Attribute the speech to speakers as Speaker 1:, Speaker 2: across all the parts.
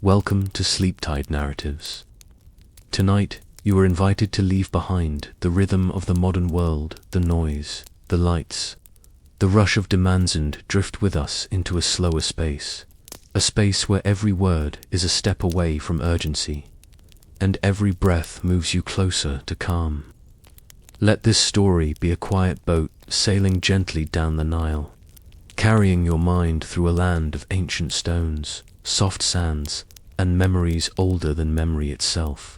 Speaker 1: Welcome to Sleep-Tied Narratives. Tonight, you are invited to leave behind the rhythm of the modern world, the noise, the lights, the rush of demands, and drift with us into a slower space. A space where every word is a step away from urgency, and every breath moves you closer to calm. Let this story be a quiet boat sailing gently down the Nile, carrying your mind through a land of ancient stones, soft sands, and memories older than memory itself.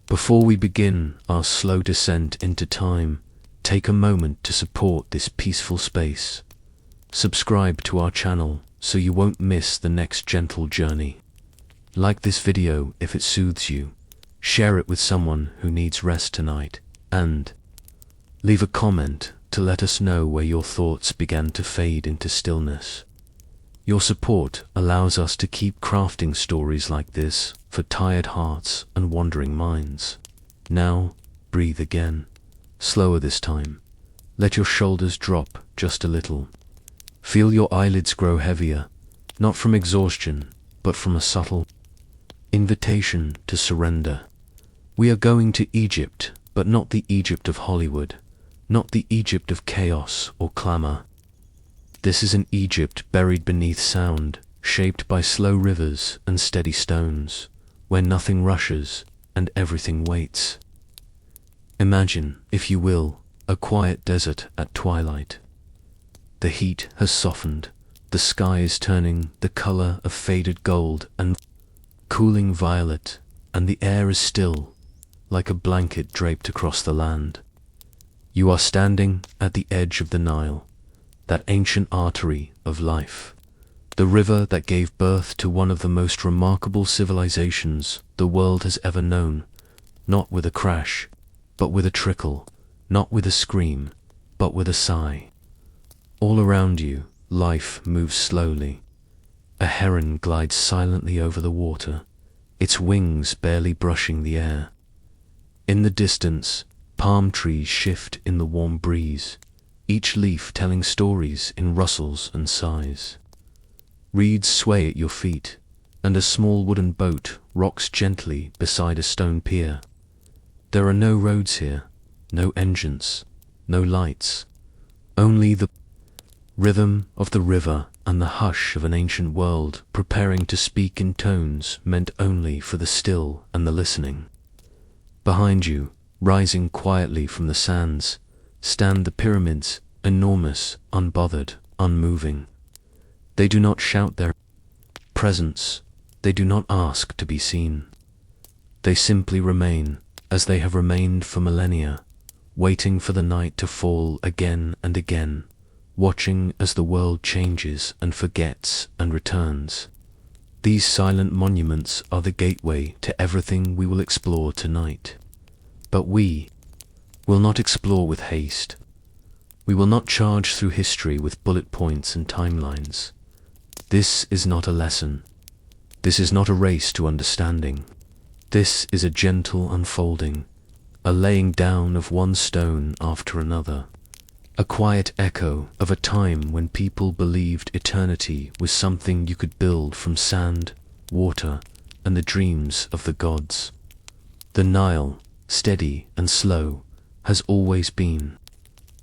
Speaker 1: Before we begin our slow descent into time, take a moment to support this peaceful space. Subscribe to our channel so you won't miss the next gentle journey. Like this video if it soothes you, share it with someone who needs rest tonight, and leave a comment to let us know where your thoughts began to fade into stillness. Your support allows us to keep crafting stories like this for tired hearts and wandering minds. Now, breathe again, slower this time. Let your shoulders drop just a little. Feel your eyelids grow heavier, not from exhaustion, but from a subtle invitation to surrender. We are going to Egypt, but not the Egypt of Hollywood, not the Egypt of chaos or clamor. This is an Egypt buried beneath sound, shaped by slow rivers and steady stones, where nothing rushes and everything waits. Imagine, if you will, a quiet desert at twilight. The heat has softened, the sky is turning the color of faded gold and cooling violet, and the air is still, like a blanket draped across the land. You are standing at the edge of the Nile, that ancient artery of life, the river that gave birth to one of the most remarkable civilizations the world has ever known, not with a crash, but with a trickle, not with a scream, but with a sigh. All around you, life moves slowly. A heron glides silently over the water, its wings barely brushing the air. In the distance, palm trees shift in the warm breeze, each leaf telling stories in rustles and sighs. Reeds sway at your feet, and a small wooden boat rocks gently beside a stone pier. There are no roads here, no engines, no lights, only the rhythm of the river and the hush of an ancient world preparing to speak in tones meant only for the still and the listening. Behind you, rising quietly from the sands, stand the pyramids, enormous, unbothered, unmoving. They do not shout their presence, they do not ask to be seen. They simply remain, as they have remained for millennia, waiting for the night to fall again and again, watching as the world changes and forgets and returns. These silent monuments are the gateway to everything we will explore tonight. But we will not explore with haste. We will not charge through history with bullet points and timelines. This is not a lesson. This is not a race to understanding. This is a gentle unfolding, a laying down of one stone after another, a quiet echo of a time when people believed eternity was something you could build from sand, water, and the dreams of the gods. The Nile, steady and slow, has always been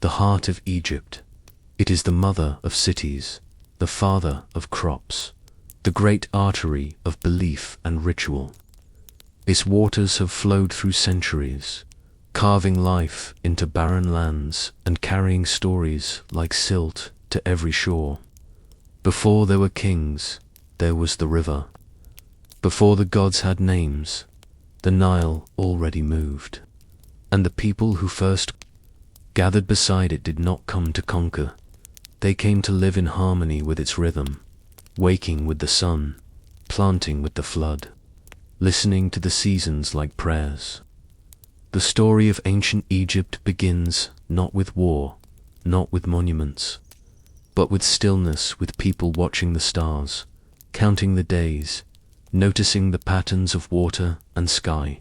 Speaker 1: the heart of Egypt. It is the mother of cities, the father of crops, the great artery of belief and ritual. Its waters have flowed through centuries, carving life into barren lands and carrying stories like silt to every shore. Before there were kings, there was the river. Before the gods had names, the Nile already moved, and the people who first gathered beside it did not come to conquer. They came to live in harmony with its rhythm, waking with the sun, planting with the flood, listening to the seasons like prayers. The story of ancient Egypt begins not with war, not with monuments, but with stillness, with people watching the stars, counting the days, noticing the patterns of water and sky,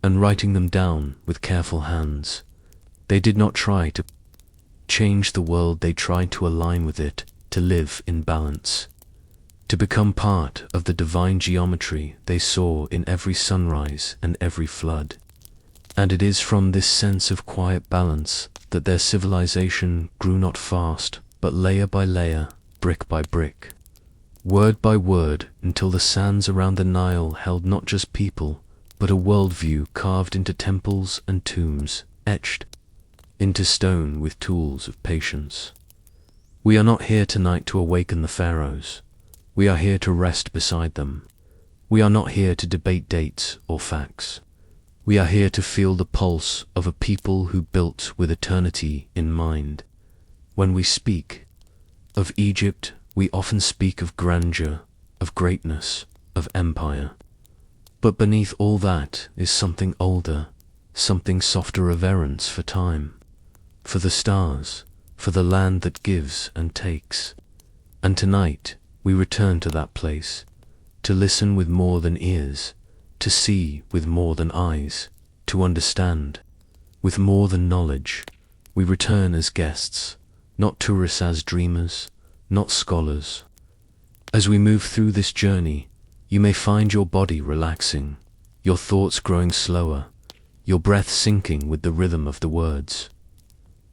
Speaker 1: and writing them down with careful hands. They did not try to change the world, they tried to align with it, to live in balance. to become part of the divine geometry they saw in every sunrise and every flood. And it is from this sense of quiet balance that their civilization grew not fast, but layer by layer, brick by brick, word by word, until the sands around the Nile held not just people, but a worldview carved into temples and tombs, etched into stone with tools of patience. We are not here tonight to awaken the pharaohs. We are here to rest beside them. We are not here to debate dates or facts. We are here to feel the pulse of a people who built with eternity in mind. When we speak of Egypt, we often speak of grandeur, of greatness, of empire. But beneath all that is something older, something softer reverence for time, for the stars, for the land that gives and takes. And tonight, we return to that place, to listen with more than ears, to see with more than eyes, to understand with more than knowledge. We return as guests, not tourists, as dreamers, not scholars. As we move through this journey, you may find your body relaxing, your thoughts growing slower, your breath sinking with the rhythm of the words.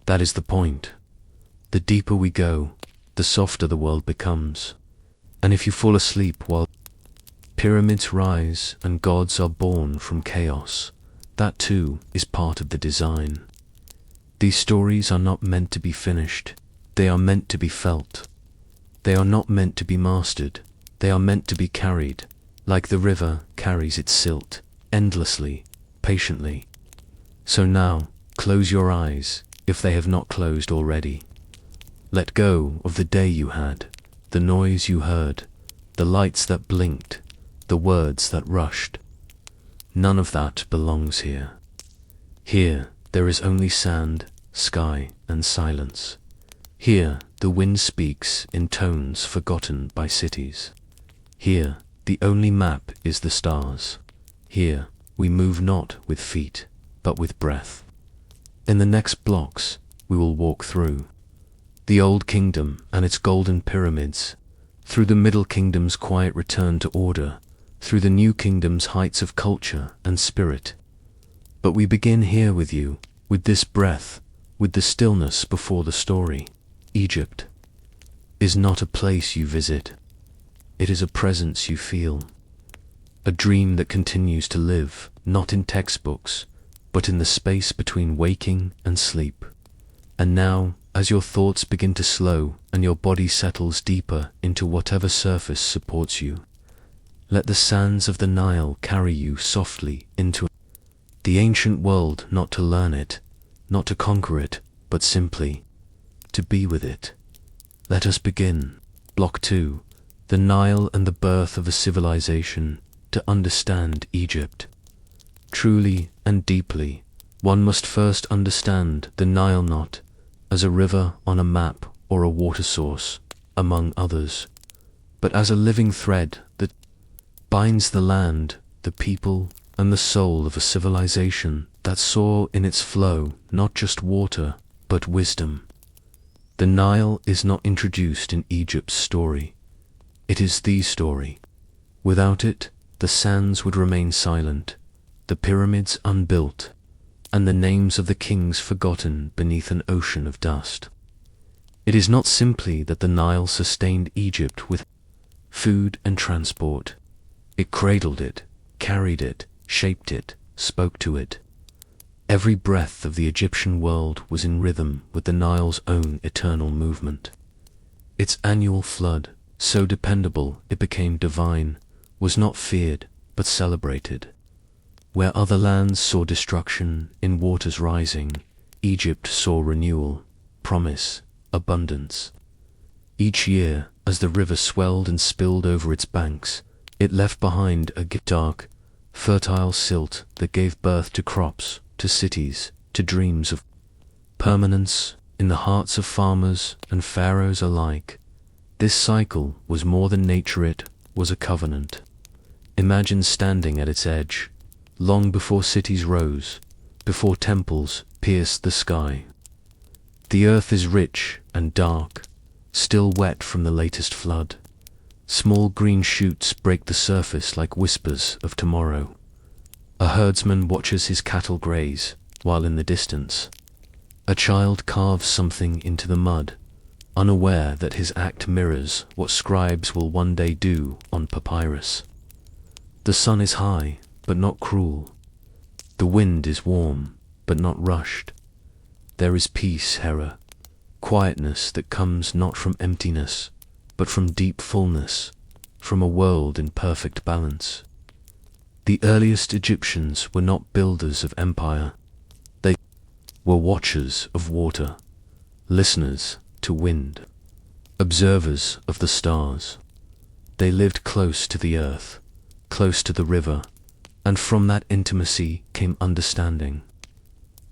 Speaker 1: That is the point. The deeper we go, the softer the world becomes. And if you fall asleep while pyramids rise and gods are born from chaos, that too is part of the design. These stories are not meant to be finished. They are meant to be felt. They are not meant to be mastered. They are meant to be carried, like the river carries its silt, endlessly, patiently. So now, close your eyes, if they have not closed already. Let go of the day you had, the noise you heard, the lights that blinked, the words that rushed. None of that belongs here. Here, there is only sand, sky, and silence. Here, the wind speaks in tones forgotten by cities. Here, the only map is the stars. Here, we move not with feet, but with breath. In the next blocks, we will walk through the Old Kingdom and its golden pyramids, through the Middle Kingdom's quiet return to order, through the New Kingdom's heights of culture and spirit. But we begin here with you, with this breath, with the stillness before the story. Egypt is not a place you visit. It is a presence you feel. A dream that continues to live, not in textbooks, but in the space between waking and sleep. And now, as your thoughts begin to slow and your body settles deeper into whatever surface supports you, let the sands of the Nile carry you softly into the ancient world, not to learn it, not to conquer it, but simply to be with it. Let us begin. Block 2. The Nile and the birth of a civilization. To understand Egypt truly and deeply, one must first understand the Nile not as a river on a map or a water source, among others, but as a living thread that binds the land, the people, and the soul of a civilization that saw in its flow not just water, but wisdom. The Nile is not introduced in Egypt's story. It is the story. Without it, the sands would remain silent, the pyramids unbuilt, and the names of the kings forgotten beneath an ocean of dust. It is not simply that the Nile sustained Egypt with food and transport. It cradled it, carried it, shaped it, spoke to it. Every breath of the Egyptian world was in rhythm with the Nile's own eternal movement. Its annual flood, so dependable it became divine, was not feared but celebrated. Where other lands saw destruction in waters rising, Egypt saw renewal, promise, abundance. Each year, as the river swelled and spilled over its banks, it left behind a dark, fertile silt that gave birth to crops, to cities, to dreams of permanence in the hearts of farmers and pharaohs alike. This cycle was more than nature, it was a covenant. Imagine standing at its edge, long before cities rose, before temples pierced the sky. The earth is rich and dark, still wet from the latest flood. Small green shoots break the surface like whispers of tomorrow. A herdsman watches his cattle graze, while in the distance, a child carves something into the mud, unaware that his act mirrors what scribes will one day do on papyrus. The sun is high, but not cruel. The wind is warm, but not rushed. There is peace, Hera, quietness that comes not from emptiness, but from deep fullness, from a world in perfect balance. The earliest Egyptians were not builders of empire. They were watchers of water, listeners to wind, observers of the stars. They lived close to the earth, close to the river, and from that intimacy came understanding.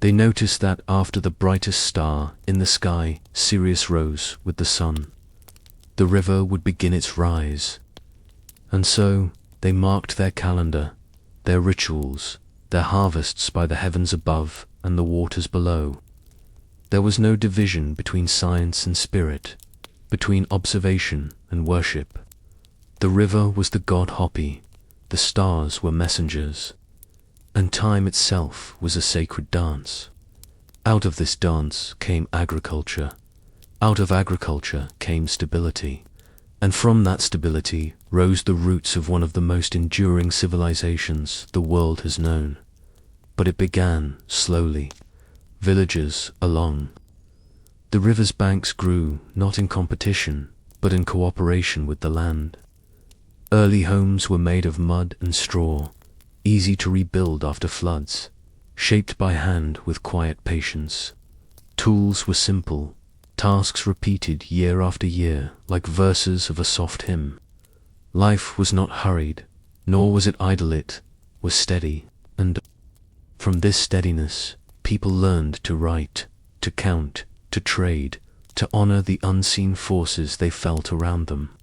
Speaker 1: They noticed that after the brightest star in the sky, Sirius rose with the sun, the river would begin its rise. And so they marked their calendar, their rituals, their harvests by the heavens above and the waters below. There was no division between science and spirit, between observation and worship. The river was the god Hopi, the stars were messengers, and time itself was a sacred dance. Out of this dance came agriculture. Out of agriculture came stability, and from that stability rose the roots of one of the most enduring civilizations the world has known. But it began slowly, villages along. The river's banks grew not in competition, but in cooperation with the land. Early homes were made of mud and straw, easy to rebuild after floods, shaped by hand with quiet patience. Tools were simple, tasks repeated year after year like verses of a soft hymn. Life was not hurried, nor was it idle, it was steady, and from this steadiness, people learned to write, to count, to trade, to honor the unseen forces they felt around them.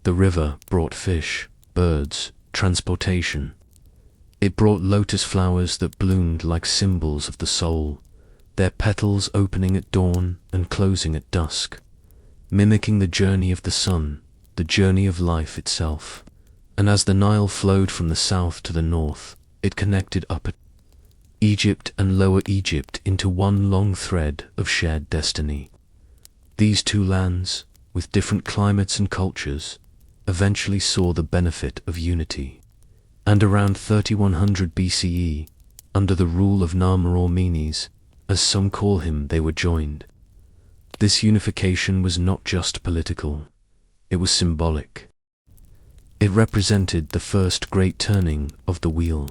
Speaker 1: The river brought fish, birds, transportation. It brought lotus flowers that bloomed like symbols of the soul, their petals opening at dawn and closing at dusk, mimicking the journey of the sun, the journey of life itself. And as the Nile flowed from the south to the north, it connected Upper Egypt and Lower Egypt into one long thread of shared destiny. These two lands, with different climates and cultures, eventually saw the benefit of unity. And around 3100 BCE, under the rule of Narmer or Menes, as some call him, they were joined. This unification was not just political, it was symbolic. It represented the first great turning of the wheel,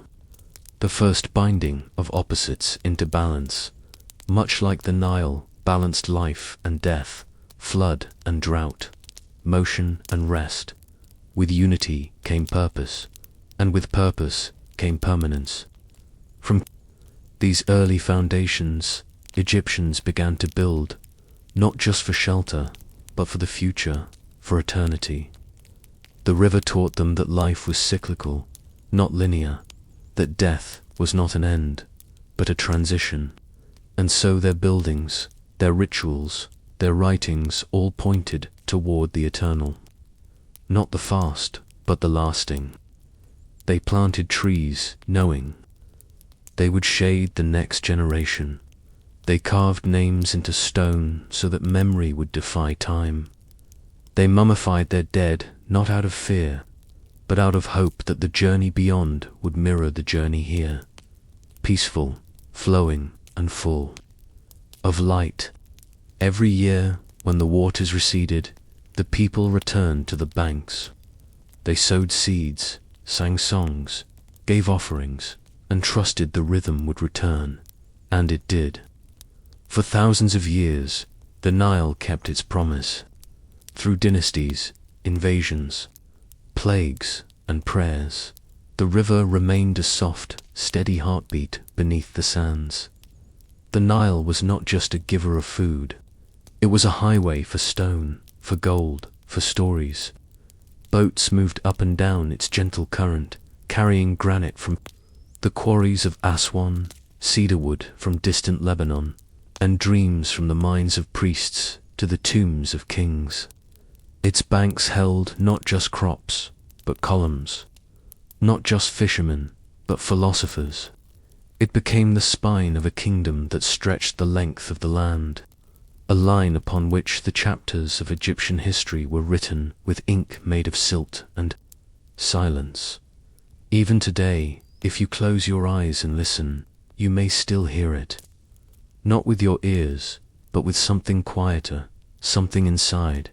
Speaker 1: the first binding of opposites into balance. Much like the Nile balanced life and death, flood and drought, motion and rest. With unity came purpose, and with purpose came permanence. From these early foundations, Egyptians began to build, not just for shelter, but for the future, for eternity. The river taught them that life was cyclical, not linear, that death was not an end, but a transition. And so their buildings, their rituals, their writings all pointed toward the eternal. Not the fast, but the lasting. They planted trees, knowing they would shade the next generation. They carved names into stone so that memory would defy time. They mummified their dead, not out of fear, but out of hope that the journey beyond would mirror the journey here, peaceful, flowing, and full of light. Every year, when the waters receded, the people returned to the banks. They sowed seeds, sang songs, gave offerings, and trusted the rhythm would return, and it did. For thousands of years, the Nile kept its promise. Through dynasties, invasions, plagues, and prayers, the river remained a soft, steady heartbeat beneath the sands. The Nile was not just a giver of food. It was a highway for stone, for gold, for stories. Boats moved up and down its gentle current, carrying granite from the quarries of Aswan, cedarwood from distant Lebanon, and dreams from the minds of priests to the tombs of kings. Its banks held not just crops, but columns, not just fishermen, but philosophers. It became the spine of a kingdom that stretched the length of the land, a line upon which the chapters of Egyptian history were written with ink made of silt and silence. Even today, if you close your eyes and listen, you may still hear it. Not with your ears, but with something quieter, something inside.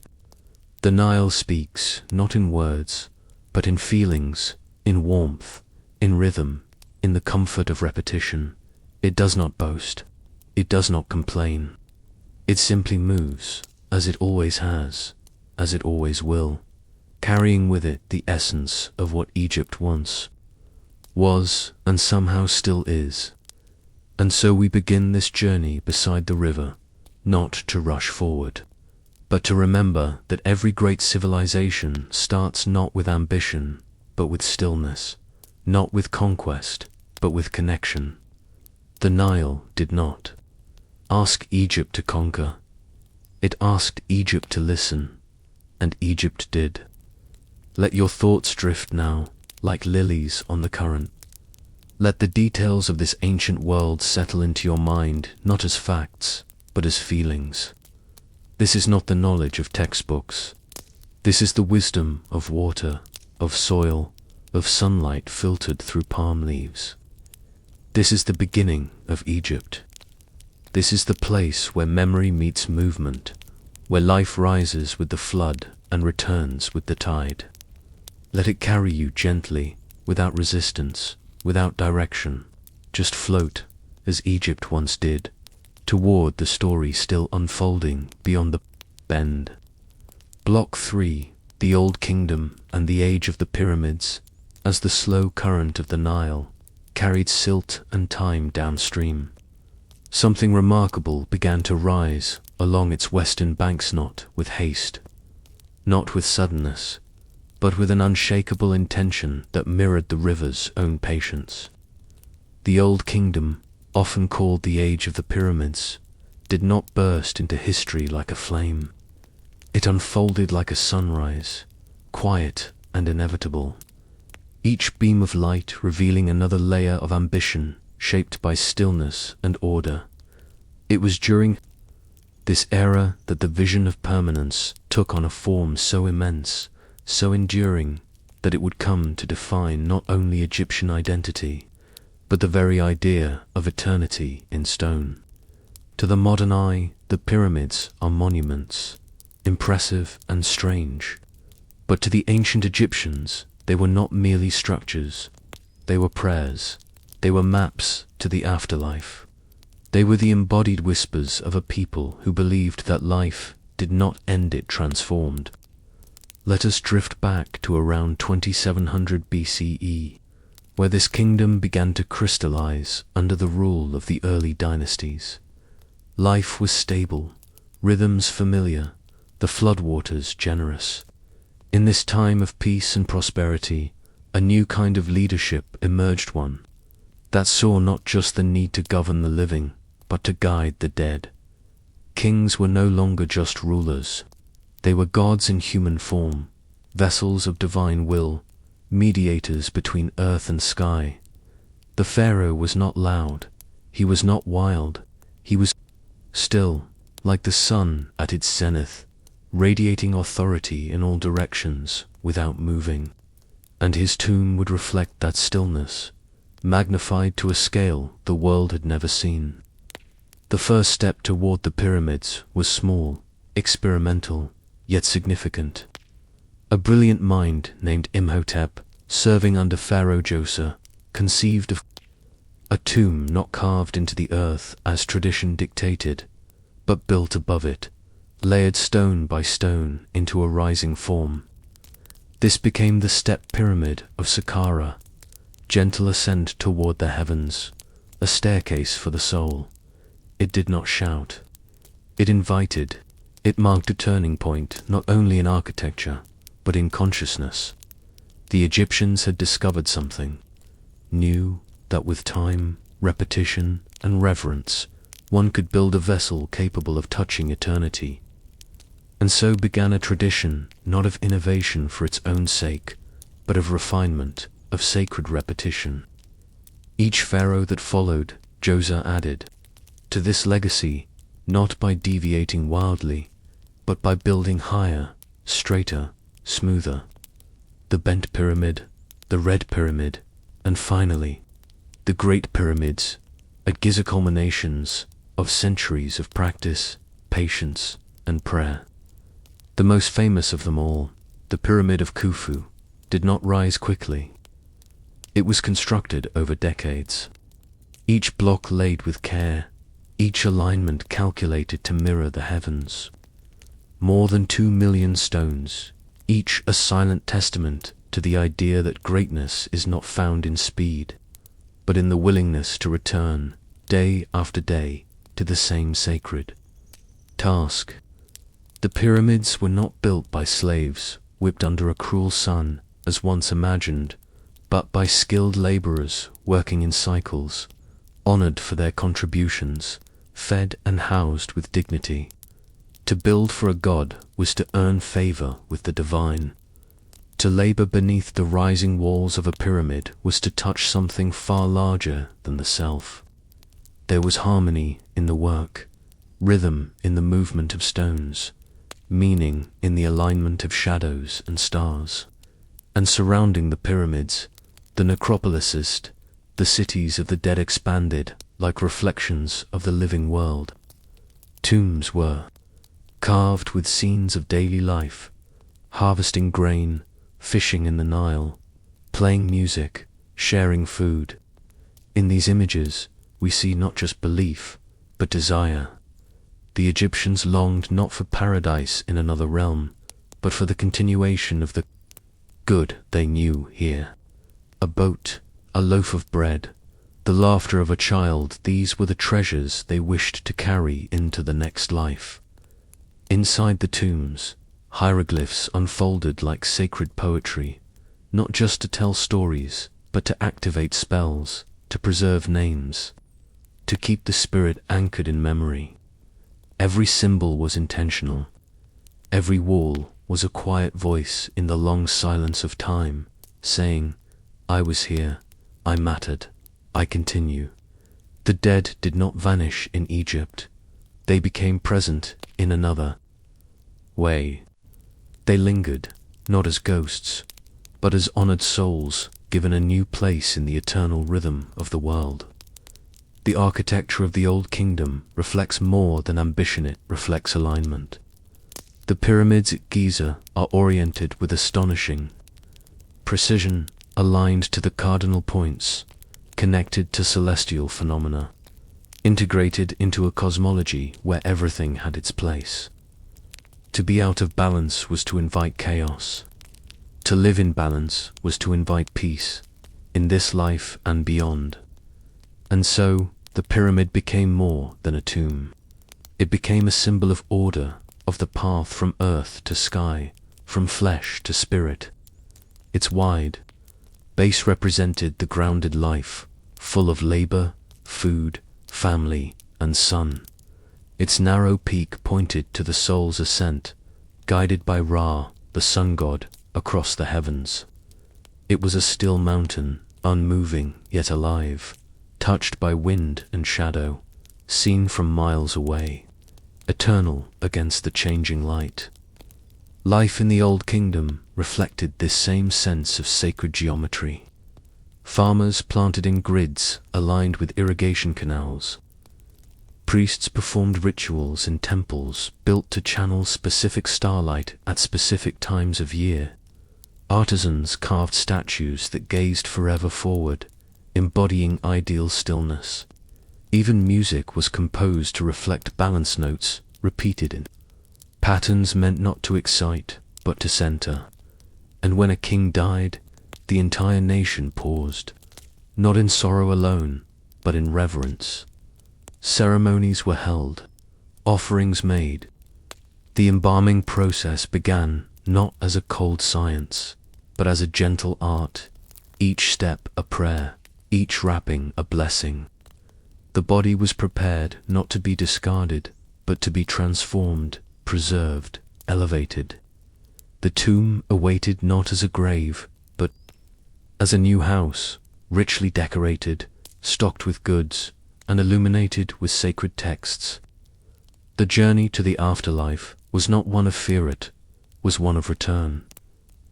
Speaker 1: The Nile speaks, not in words, but in feelings, in warmth, in rhythm, in the comfort of repetition. It does not boast. It does not complain. It simply moves, as it always has, as it always will, carrying with it the essence of what Egypt once was, and somehow still is. And so we begin this journey beside the river, not to rush forward, but to remember that every great civilization starts not with ambition, but with stillness, not with conquest, but with connection. The Nile did not ask Egypt to conquer. It asked Egypt to listen, and Egypt did. Let your thoughts drift now, like lilies on the current. Let the details of this ancient world settle into your mind, not as facts, but as feelings. This is not the knowledge of textbooks. This is the wisdom of water, of soil, of sunlight filtered through palm leaves. This is the beginning of Egypt. This is the place where memory meets movement, where life rises with the flood and returns with the tide. Let it carry you gently, without resistance, without direction. Just float, as Egypt once did, toward the story still unfolding beyond the bend. Block 3, the Old Kingdom and the Age of the Pyramids, as the slow current of the Nile carried silt and time downstream. Something remarkable began to rise along its western banks, not with haste, not with suddenness, but with an unshakable intention that mirrored the river's own patience. The Old Kingdom, often called the Age of the Pyramids, did not burst into history like a flame. It unfolded like a sunrise, quiet and inevitable, each beam of light revealing another layer of ambition shaped by stillness and order. It was during this era that the vision of permanence took on a form so immense, so enduring, that it would come to define not only Egyptian identity, but the very idea of eternity in stone. To the modern eye, the pyramids are monuments, impressive and strange, but to the ancient Egyptians, they were not merely structures. They were prayers. They were maps to the afterlife. They were the embodied whispers of a people who believed that life did not end, it transformed. Let us drift back to around 2700 BCE, where this kingdom began to crystallize under the rule of the early dynasties. Life was stable, rhythms familiar, the floodwaters generous. In this time of peace and prosperity, a new kind of leadership emerged, one that saw not just the need to govern the living, but to guide the dead. Kings were no longer just rulers. They were gods in human form, vessels of divine will, mediators between earth and sky. The pharaoh was not loud, he was not wild, he was still, like the sun at its zenith, radiating authority in all directions without moving. And his tomb would reflect that stillness, magnified to a scale the world had never seen. The first step toward the pyramids was small, experimental, yet significant. A brilliant mind named Imhotep, serving under Pharaoh Djoser, conceived of a tomb not carved into the earth as tradition dictated, but built above it, layered stone by stone into a rising form. This became the step pyramid of Saqqara, gentle ascent toward the heavens, a staircase for the soul. It did not shout. It invited. It marked a turning point not only in architecture, but in consciousness. The Egyptians had discovered something, knew that with time, repetition, and reverence, one could build a vessel capable of touching eternity. And so began a tradition, not of innovation for its own sake, but of refinement, of sacred repetition. Each pharaoh that followed, Djoser added to this legacy, not by deviating wildly, but by building higher, straighter, smoother. The bent pyramid, the red pyramid, and finally, the great pyramids, at Giza culminations of centuries of practice, patience, and prayer. The most famous of them all, the Pyramid of Khufu, did not rise quickly. It was constructed over decades. Each block laid with care, each alignment calculated to mirror the heavens. More than 2 million stones, each a silent testament to the idea that greatness is not found in speed, but in the willingness to return, day after day, to the same sacred task. The pyramids were not built by slaves, whipped under a cruel sun, as once imagined, but by skilled laborers working in cycles, honored for their contributions, fed and housed with dignity. To build for a god was to earn favor with the divine. To labor beneath the rising walls of a pyramid was to touch something far larger than the self. There was harmony in the work, rhythm in the movement of stones, meaning in the alignment of shadows and stars. And surrounding the pyramids, the necropolises, the cities of the dead expanded like reflections of the living world. Tombs were carved with scenes of daily life, harvesting grain, fishing in the Nile, playing music, sharing food. In these images, we see not just belief, but desire. The Egyptians longed not for paradise in another realm, but for the continuation of the good they knew here. A boat, a loaf of bread, the laughter of a child, these were the treasures they wished to carry into the next life. Inside the tombs, hieroglyphs unfolded like sacred poetry, not just to tell stories, but to activate spells, to preserve names, to keep the spirit anchored in memory. Every symbol was intentional. Every wall was a quiet voice in the long silence of time, saying, I was here, I mattered, I continue. The dead did not vanish in Egypt. They became present in another way. They lingered, not as ghosts, but as honored souls given a new place in the eternal rhythm of the world. The architecture of the Old Kingdom reflects more than ambition, it reflects alignment. The pyramids at Giza are oriented with astonishing precision, aligned to the cardinal points, connected to celestial phenomena, integrated into a cosmology where everything had its place. To be out of balance was to invite chaos. To live in balance was to invite peace, in this life and beyond. And so, the pyramid became more than a tomb. It became a symbol of order, of the path from earth to sky, from flesh to spirit. Its wide base represented the grounded life, full of labor, food, family, and sun. Its narrow peak pointed to the soul's ascent, guided by Ra, the sun god, across the heavens. It was a still mountain, unmoving yet alive, touched by wind and shadow, seen from miles away, eternal against the changing light. Life in the Old Kingdom reflected this same sense of sacred geometry. Farmers planted in grids aligned with irrigation canals. Priests performed rituals in temples built to channel specific starlight at specific times of year. Artisans carved statues that gazed forever forward, embodying ideal stillness. Even music was composed to reflect balance notes, repeated in patterns meant not to excite, but to center. And when a king died, the entire nation paused, not in sorrow alone, but in reverence. Ceremonies were held, offerings made. The embalming process began not as a cold science, but as a gentle art, each step a prayer, each wrapping a blessing. The body was prepared not to be discarded, but to be transformed, preserved, elevated. The tomb awaited not as a grave, but as a new house, richly decorated, stocked with goods, and illuminated with sacred texts. The journey to the afterlife was not one of fear, it was one of return,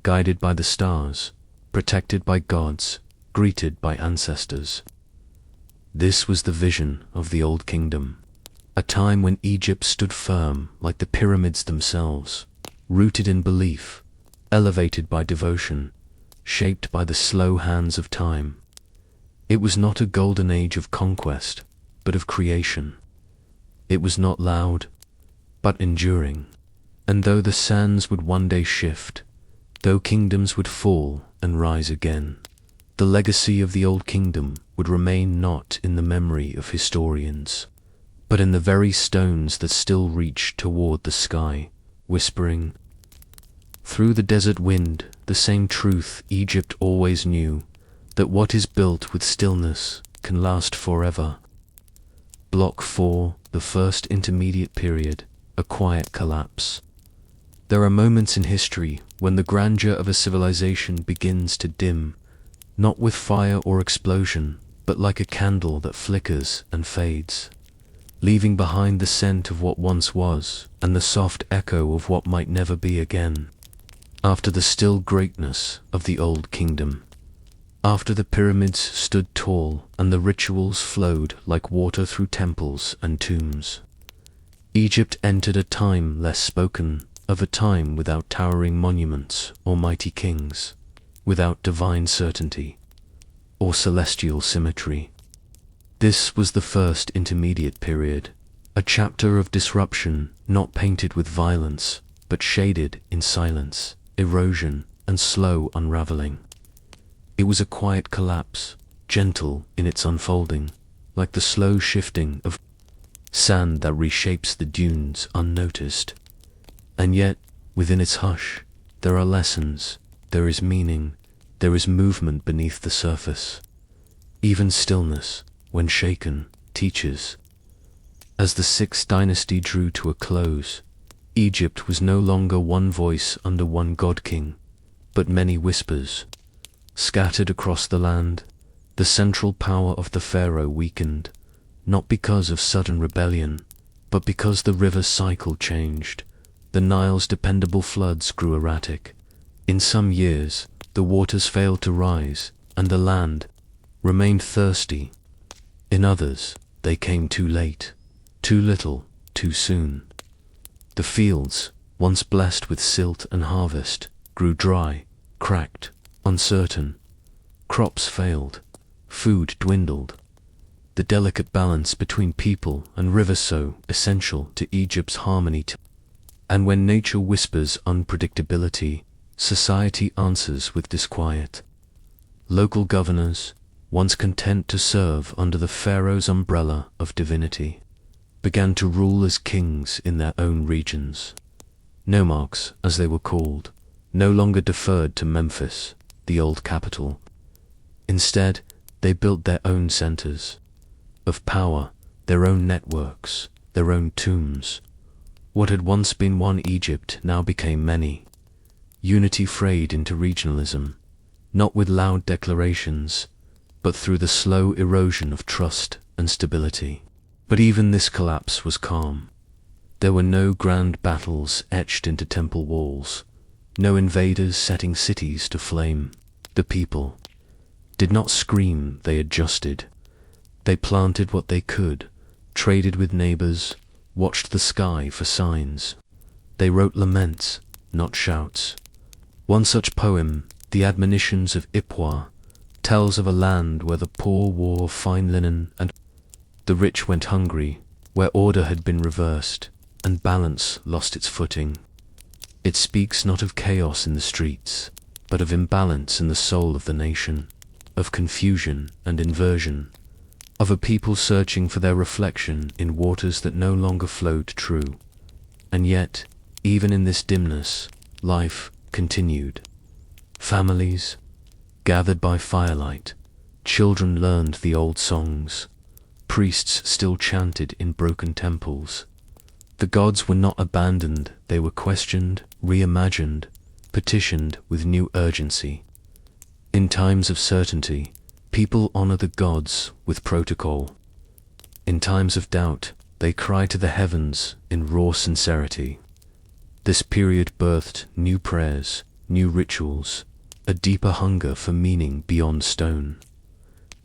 Speaker 1: guided by the stars, protected by gods, greeted by ancestors. This was the vision of the Old Kingdom, a time when Egypt stood firm like the pyramids themselves, rooted in belief, elevated by devotion, shaped by the slow hands of time. It was not a golden age of conquest, but of creation. It was not loud, but enduring. And though the sands would one day shift, though kingdoms would fall and rise again, the legacy of the Old Kingdom would remain not in the memory of historians, but in the very stones that still reach toward the sky, whispering through the desert wind the same truth Egypt always knew, that what is built with stillness can last forever. Block 4, the first intermediate period, a quiet collapse. There are moments in history when the grandeur of a civilization begins to dim, not with fire or explosion, but like a candle that flickers and fades, leaving behind the scent of what once was and the soft echo of what might never be again. After the still greatness of the Old Kingdom, after the pyramids stood tall and the rituals flowed like water through temples and tombs, Egypt entered a time less spoken of, a time without towering monuments or mighty kings, without divine certainty or celestial symmetry. This was the first intermediate period, a chapter of disruption not painted with violence, but shaded in silence, erosion, and slow unraveling. It was a quiet collapse, gentle in its unfolding, like the slow shifting of sand that reshapes the dunes unnoticed. And yet, within its hush, there are lessons, there is meaning, there is movement beneath the surface. Even stillness, when shaken, teaches. As the Sixth Dynasty drew to a close, Egypt was no longer one voice under one god-king, but many whispers. Scattered across the land, the central power of the pharaoh weakened, not because of sudden rebellion, but because the river cycle changed. The Nile's dependable floods grew erratic. In some years, the waters failed to rise, and the land remained thirsty. In others, they came too late, too little, too soon. The fields, once blessed with silt and harvest, grew dry, cracked, uncertain. Crops failed, food dwindled. The delicate balance between people and river, so essential to Egypt's harmony. And when nature whispers unpredictability, society answers with disquiet. Local governors, once content to serve under the pharaoh's umbrella of divinity, began to rule as kings in their own regions. Nomarchs, as they were called, no longer deferred to Memphis, the old capital. Instead, they built their own centers of power, their own networks, their own tombs. What had once been one Egypt now became many. Unity frayed into regionalism, not with loud declarations, but through the slow erosion of trust and stability. But even this collapse was calm. There were no grand battles etched into temple walls, no invaders setting cities to flame. The people did not scream, they adjusted. They planted what they could, traded with neighbors, watched the sky for signs. They wrote laments, not shouts. One such poem, The Admonitions of Ipwa, tells of a land where the poor wore fine linen and the rich went hungry, where order had been reversed and balance lost its footing. It speaks not of chaos in the streets, but of imbalance in the soul of the nation, of confusion and inversion, of a people searching for their reflection in waters that no longer flowed true. And yet, even in this dimness, life continued. Families gathered by firelight, children learned the old songs, priests still chanted in broken temples. The gods were not abandoned, they were questioned, reimagined, petitioned with new urgency. In times of certainty, people honor the gods with protocol. In times of doubt, they cry to the heavens in raw sincerity. This period birthed new prayers, new rituals, a deeper hunger for meaning beyond stone.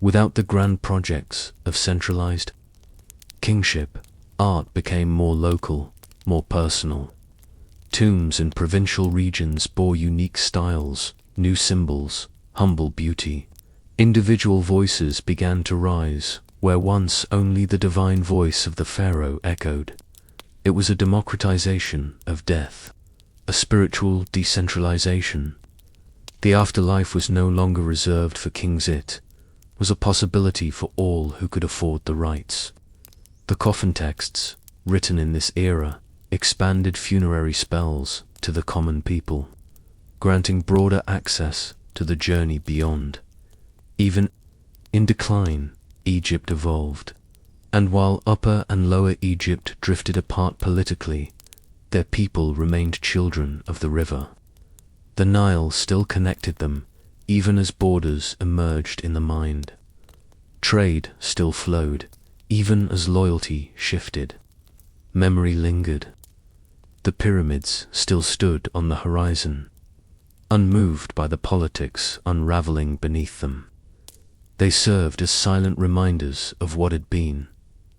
Speaker 1: Without the grand projects of centralized kingship, art became more local, more personal. Tombs in provincial regions bore unique styles, new symbols, humble beauty. Individual voices began to rise, where once only the divine voice of the pharaoh echoed. It was a democratization of death, a spiritual decentralization. The afterlife was no longer reserved for kings, it was a possibility for all who could afford the rites. The coffin texts, written in this era, expanded funerary spells to the common people, granting broader access to the journey beyond. Even in decline, Egypt evolved, and while Upper and Lower Egypt drifted apart politically, their people remained children of the river. The Nile still connected them, even as borders emerged in the mind. Trade still flowed, even as loyalty shifted. Memory lingered. The pyramids still stood on the horizon, unmoved by the politics unraveling beneath them. They served as silent reminders of what had been,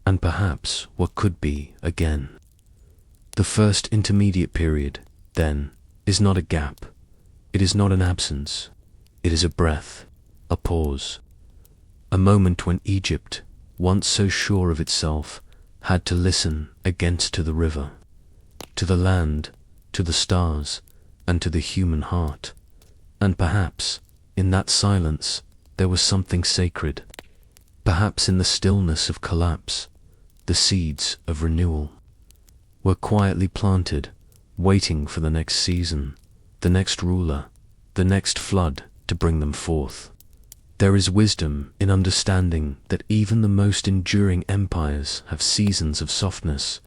Speaker 1: and perhaps what could be again. The first intermediate period, then, is not a gap. It is not an absence. It is a breath, a pause. A moment when Egypt, once so sure of itself, had to listen against to the river, to the land, to the stars, and to the human heart. And perhaps, in that silence, there was something sacred. Perhaps in the stillness of collapse, the seeds of renewal were quietly planted, waiting for the next season, the next ruler, the next flood to bring them forth. There is wisdom in understanding that even the most enduring empires have seasons of softness.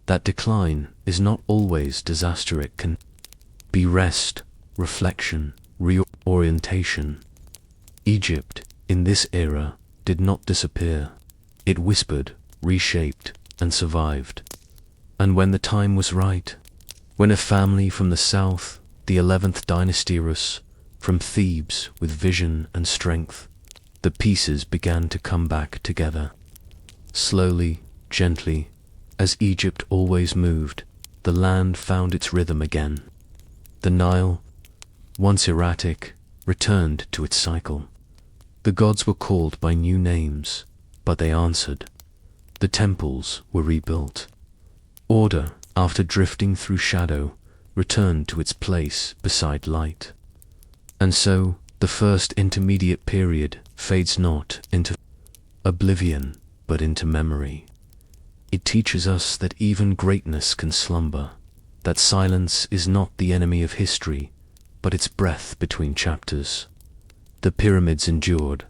Speaker 1: That decline is not always disaster. It can be rest, reflection, reorientation. Egypt, in this era, did not disappear. It whispered, reshaped, and survived. And when the time was right, when a family from the south, the 11th dynasty rose from Thebes with vision and strength, the pieces began to come back together. Slowly, gently, as Egypt always moved, the land found its rhythm again. The Nile, once erratic, returned to its cycle. The gods were called by new names, but they answered. The temples were rebuilt. Order, after drifting through shadow, returned to its place beside light. And so, the first intermediate period fades not into oblivion, but into memory. It teaches us that even greatness can slumber, that silence is not the enemy of history, but its breath between chapters. The pyramids endured,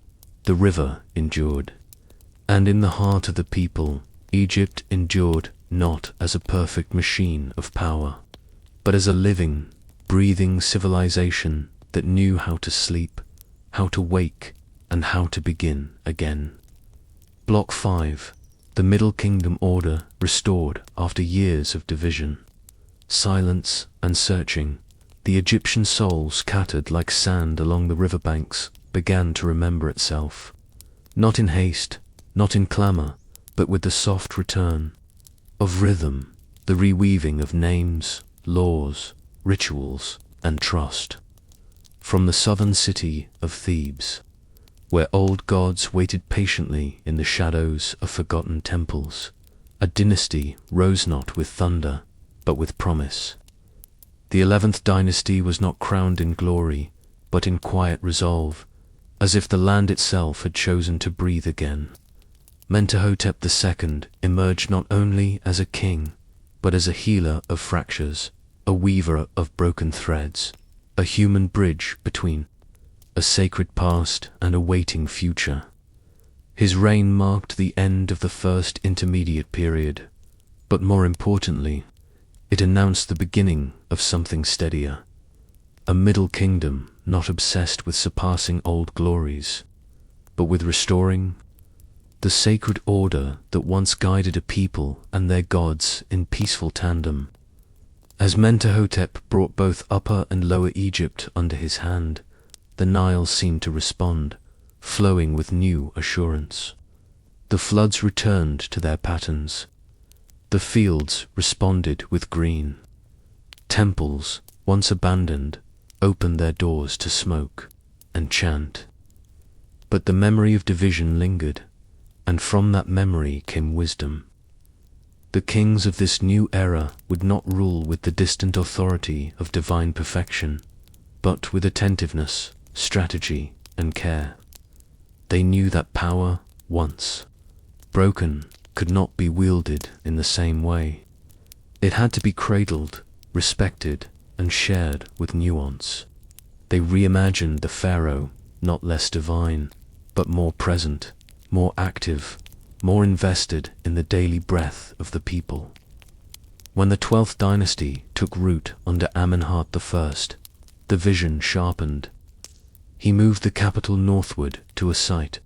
Speaker 1: the river endured, and in the heart of the people, Egypt endured not as a perfect machine of power, but as a living, breathing civilization that knew how to sleep, how to wake, and how to begin again. Block 5. The Middle Kingdom order restored after years of division. Silence and searching, the Egyptian soul scattered like sand along the riverbanks began to remember itself. Not in haste, not in clamor, but with the soft return of rhythm, the reweaving of names, laws, rituals, and trust. From the southern city of Thebes, where old gods waited patiently in the shadows of forgotten temples, a dynasty rose not with thunder, but with promise. The 11th dynasty was not crowned in glory, but in quiet resolve, as if the land itself had chosen to breathe again. Mentuhotep II emerged not only as a king, but as a healer of fractures, a weaver of broken threads, a human bridge between a sacred past and a waiting future. His reign marked the end of the first intermediate period, But more importantly, it announced the beginning of something steadier. A middle kingdom not obsessed with surpassing old glories, but with restoring the sacred order that once guided a people and their gods in peaceful tandem. As Mentuhotep brought both Upper and Lower Egypt under his hand, the Nile seemed to respond, flowing with new assurance. The floods returned to their patterns. The fields responded with green. Temples, once abandoned, opened their doors to smoke and chant. But the memory of division lingered, and from that memory came wisdom. The kings of this new era would not rule with the distant authority of divine perfection, but with attentiveness, strategy, and care. They knew that power, once broken, could not be wielded in the same way. It had to be cradled, respected, and shared with nuance. They reimagined the pharaoh, not less divine, but more present, more active, more invested in the daily breath of the people. When the 12th dynasty took root under Amenhotep I, the vision sharpened. He moved the capital northward to a site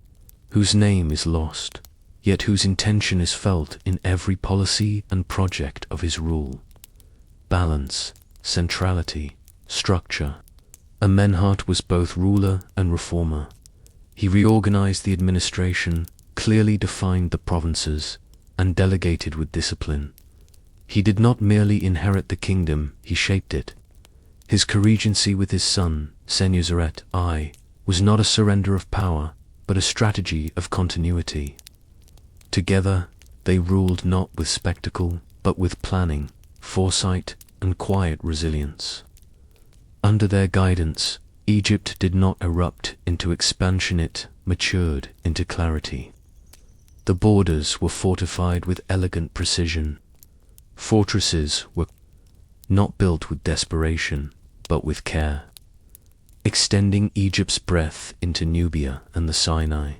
Speaker 1: whose name is lost, yet whose intention is felt in every policy and project of his rule. Balance, centrality, structure. Amenhotep was both ruler and reformer. He reorganized the administration, clearly defined the provinces, and delegated with discipline. He did not merely inherit the kingdom, he shaped it. His co-regency with his son, Senuseret I, was not a surrender of power, but a strategy of continuity. Together, they ruled not with spectacle, but with planning, foresight, and quiet resilience. Under their guidance, Egypt did not erupt into expansion, it matured into clarity. The borders were fortified with elegant precision. Fortresses were not built with desperation, but with care, extending Egypt's breadth into Nubia and the Sinai.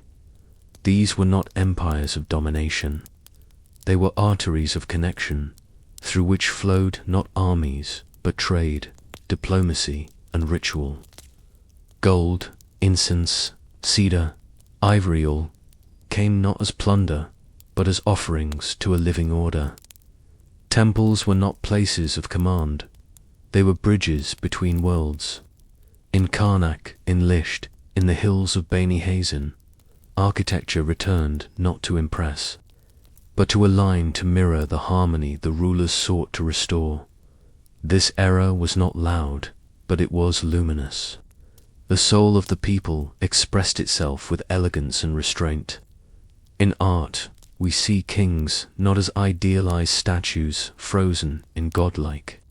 Speaker 1: These were not empires of domination. They were arteries of connection, through which flowed not armies, but trade, diplomacy, and ritual. Gold, incense, cedar, ivory all came not as plunder, but as offerings to a living order. Temples were not places of command. They were bridges between worlds. In Karnak, in Lisht, in the hills of Beni Hazen, architecture returned not to impress, but to align to mirror the harmony the rulers sought to restore. This era was not loud, but it was luminous. The soul of the people expressed itself with elegance and restraint. In art, we see kings not as idealized statues frozen in godlike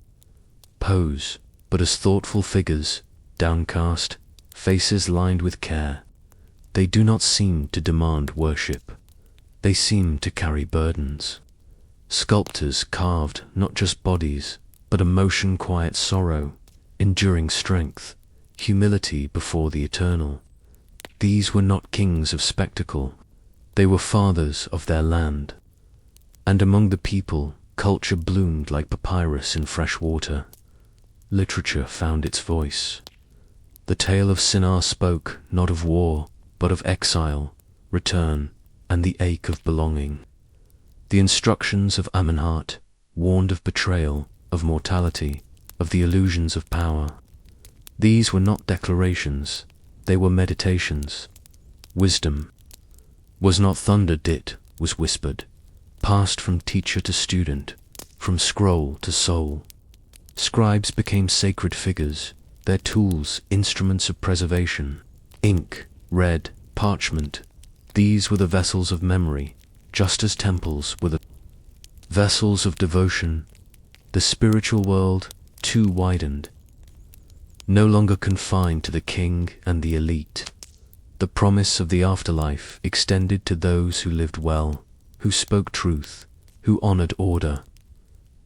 Speaker 1: pose, but as thoughtful figures, downcast, faces lined with care. They do not seem to demand worship. They seem to carry burdens. Sculptors carved not just bodies, but emotion, quiet sorrow, enduring strength, humility before the eternal. These were not kings of spectacle. They were fathers of their land. And among the people, culture bloomed like papyrus in fresh water. Literature found its voice. The tale of Sinar spoke not of war, but of exile, return, and the ache of belonging. The instructions of Amenhotep warned of betrayal, of mortality, of the illusions of power. These were not declarations, they were meditations. Wisdom was not thundered, it was whispered, passed from teacher to student, from scroll to soul. Scribes became sacred figures, their tools instruments of preservation. Ink, red, parchment, these were the vessels of memory, just as temples were the vessels of devotion. The spiritual world, too, widened, no longer confined to the king and the elite. The promise of the afterlife extended to those who lived well, who spoke truth, who honored order.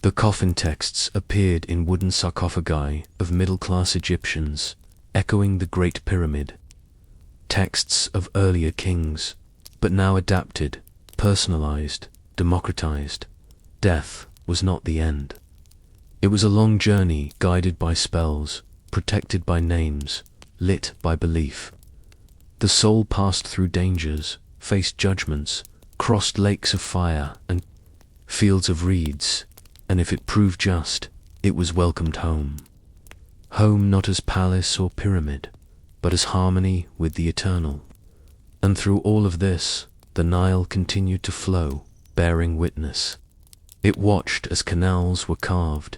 Speaker 1: The coffin texts appeared in wooden sarcophagi of middle-class Egyptians, echoing the Great Pyramid. Texts of earlier kings, but now adapted, personalized, democratized. Death was not the end. It was a long journey guided by spells, protected by names, lit by belief. The soul passed through dangers, faced judgments, crossed lakes of fire and fields of reeds, and if it proved just, it was welcomed home. Home not as palace or pyramid, but as harmony with the eternal. And through all of this, the Nile continued to flow, bearing witness. It watched as canals were carved,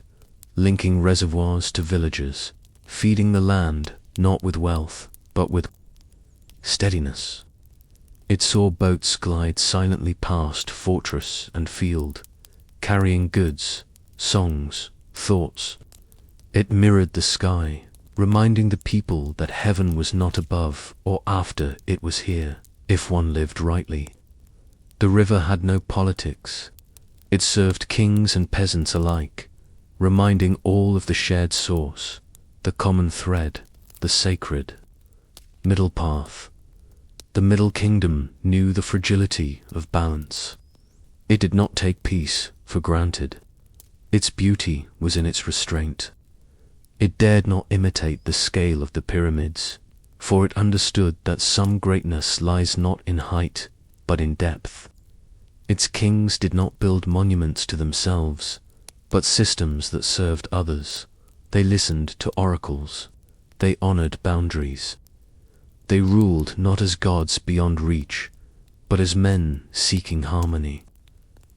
Speaker 1: linking reservoirs to villages, feeding the land not with wealth, but with steadiness. It saw boats glide silently past fortress and field, carrying goods, songs, thoughts. It mirrored the sky, reminding the people that heaven was not above or after, it was here, if one lived rightly. The river had no politics. It served kings and peasants alike, reminding all of the shared source, the common thread, the sacred middle path. The Middle Kingdom knew the fragility of balance. It did not take peace for granted. Its beauty was in its restraint. It dared not imitate the scale of the pyramids, for it understood that some greatness lies not in height, but in depth. Its kings did not build monuments to themselves, but systems that served others. They listened to oracles. They honored boundaries. They ruled not as gods beyond reach, but as men seeking harmony.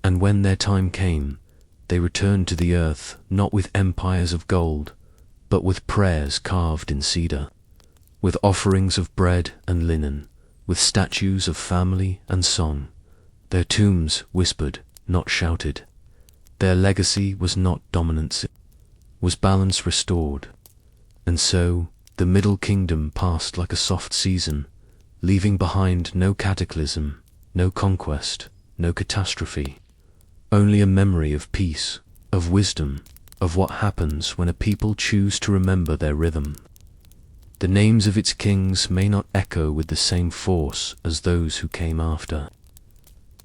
Speaker 1: And when their time came, they returned to the earth not with empires of gold, but with prayers carved in cedar, with offerings of bread and linen, with statues of family and song. Their tombs whispered, not shouted. Their legacy was not dominance, was balance restored. And so, the Middle Kingdom passed like a soft season, leaving behind no cataclysm, no conquest, no catastrophe. Only a memory of peace, of wisdom, of what happens when a people choose to remember their rhythm. The names of its kings may not echo with the same force as those who came after,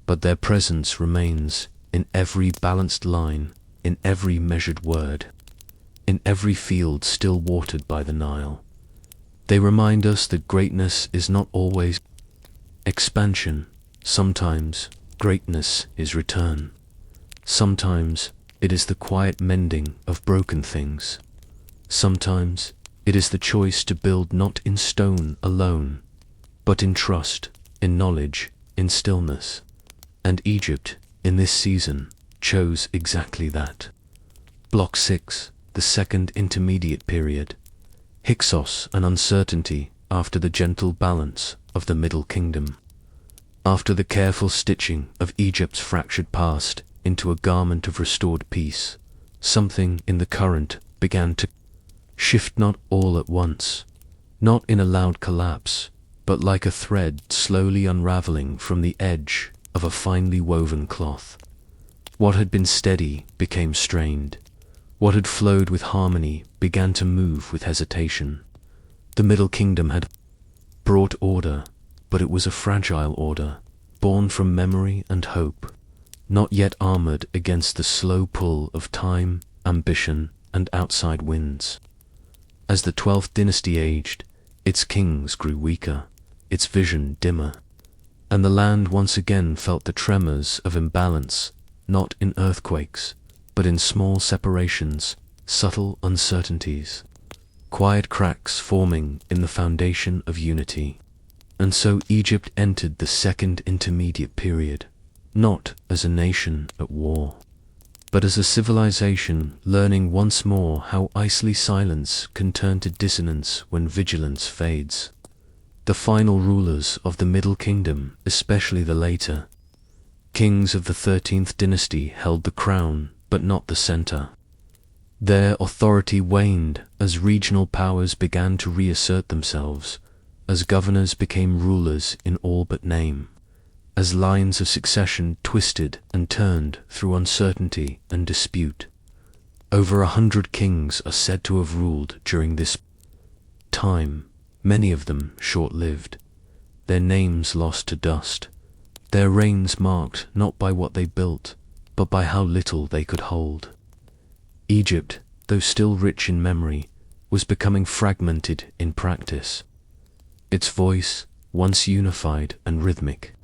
Speaker 1: but their presence remains in every balanced line, in every measured word, in every field still watered by the Nile. They remind us that greatness is not always expansion. Sometimes greatness is return. Sometimes it is the quiet mending of broken things. Sometimes it is the choice to build not in stone alone, but in trust, in knowledge, in stillness. And Egypt, in this season, chose exactly that. Block 6, the second intermediate period. Hyksos and uncertainty after the gentle balance of the Middle Kingdom. After the careful stitching of Egypt's fractured past into a garment of restored peace, something in the current began to shift, not all at once, not in a loud collapse, but like a thread slowly unraveling from the edge of a finely woven cloth. What had been steady became strained. What had flowed with harmony began to move with hesitation. The Middle Kingdom had brought order, but it was a fragile order, born from memory and hope, not yet armored against the slow pull of time, ambition, and outside winds. As the 12th dynasty aged, its kings grew weaker, its vision dimmer, and the land once again felt the tremors of imbalance, not in earthquakes, but in small separations, subtle uncertainties, quiet cracks forming in the foundation of unity. And so Egypt entered the second intermediate period, not as a nation at war, but as a civilization learning once more how icily silence can turn to dissonance when vigilance fades. The final rulers of the Middle Kingdom, especially the later kings of the 13th dynasty, held the crown, but not the center. Their authority waned as regional powers began to reassert themselves, as governors became rulers in all but name, as lines of succession twisted and turned through uncertainty and dispute. Over 100 kings are said to have ruled during this time, many of them short-lived, their names lost to dust, their reigns marked not by what they built, but by how little they could hold. Egypt, though still rich in memory, was becoming fragmented in practice. Its voice, once unified and rhythmic,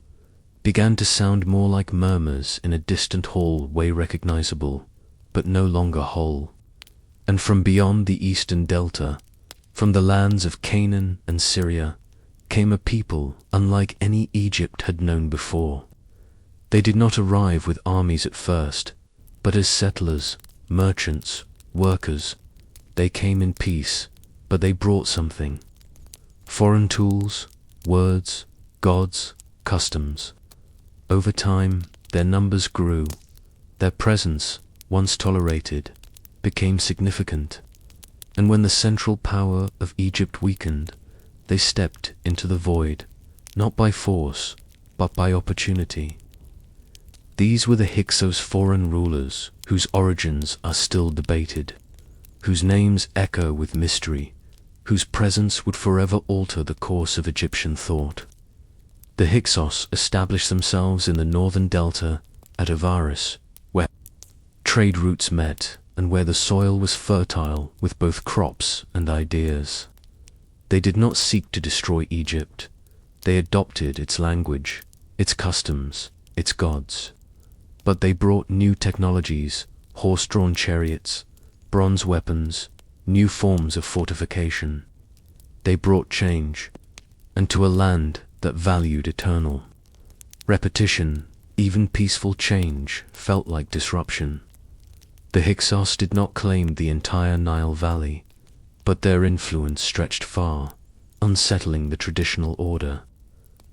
Speaker 1: began to sound more like murmurs in a distant hall, way recognizable, but no longer whole. And from beyond the eastern delta, from the lands of Canaan and Syria, came a people unlike any Egypt had known before. They did not arrive with armies at first, but as settlers, merchants, workers. They came in peace, but they brought something. Foreign tools, words, gods, customs. Over time, their numbers grew. Their presence, once tolerated, became significant. And when the central power of Egypt weakened, they stepped into the void, not by force, but by opportunity. These were the Hyksos, foreign rulers, whose origins are still debated, whose names echo with mystery, whose presence would forever alter the course of Egyptian thought. The Hyksos established themselves in the northern delta at Avaris, where trade routes met and where the soil was fertile with both crops and ideas. They did not seek to destroy Egypt. They adopted its language, its customs, its gods. But they brought new technologies, horse-drawn chariots, bronze weapons, new forms of fortification. They brought change, and to a land that valued eternal repetition, even peaceful change felt like disruption. The Hyksos did not claim the entire Nile Valley, but their influence stretched far, unsettling the traditional order.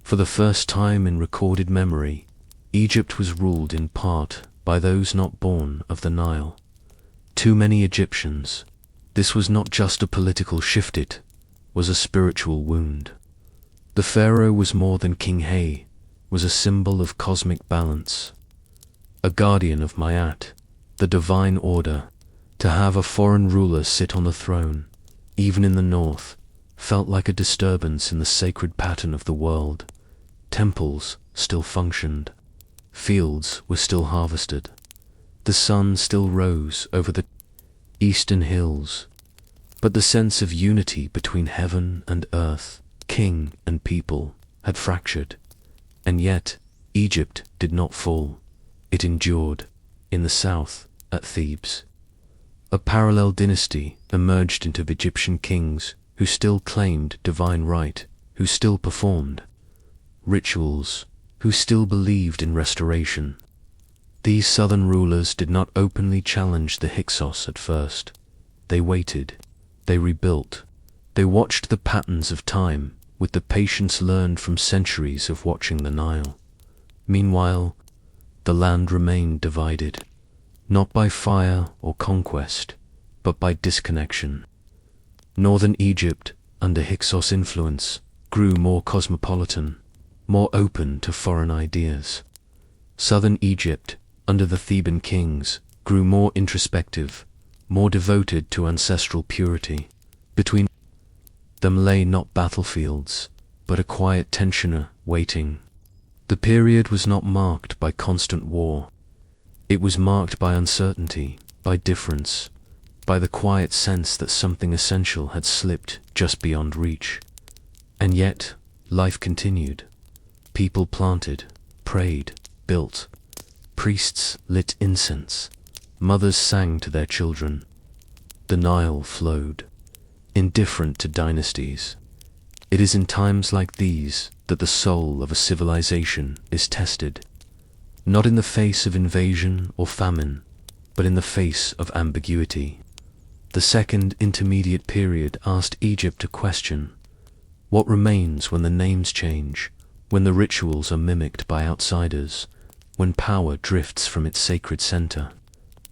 Speaker 1: For the first time in recorded memory, Egypt was ruled in part by those not born of the Nile. Too many Egyptians. This was not just a political shift, it was a spiritual wound. The pharaoh was more than King Hay, was a symbol of cosmic balance, a guardian of Ma'at, the divine order. To have a foreign ruler sit on the throne, even in the north, felt like a disturbance in the sacred pattern of the world. Temples still functioned. Fields were still harvested. The sun still rose over the eastern hills. But the sense of unity between heaven and earth, king and people, had fractured. And yet, Egypt did not fall. It endured. In the south, at Thebes, a parallel dynasty emerged into Egyptian kings who still claimed divine right, who still performed rituals, who still believed in restoration. These southern rulers did not openly challenge the Hyksos at first. They waited, they rebuilt, they watched the patterns of time with the patience learned from centuries of watching the Nile. Meanwhile, the land remained divided, not by fire or conquest, but by disconnection. Northern Egypt, under Hyksos influence, grew more cosmopolitan, more open to foreign ideas. Southern Egypt, under the Theban kings, grew more introspective, more devoted to ancestral purity. Between them lay not battlefields, but a quiet tensioner waiting. The period was not marked by constant war. It was marked by uncertainty, by difference, by the quiet sense that something essential had slipped just beyond reach. And yet, life continued. People planted, prayed, built. Priests lit incense. Mothers sang to their children. The Nile flowed, indifferent to dynasties. It is in times like these that the soul of a civilization is tested, not in the face of invasion or famine, but in the face of ambiguity. The second intermediate period asked Egypt a question. What remains when the names change, when the rituals are mimicked by outsiders, when power drifts from its sacred center?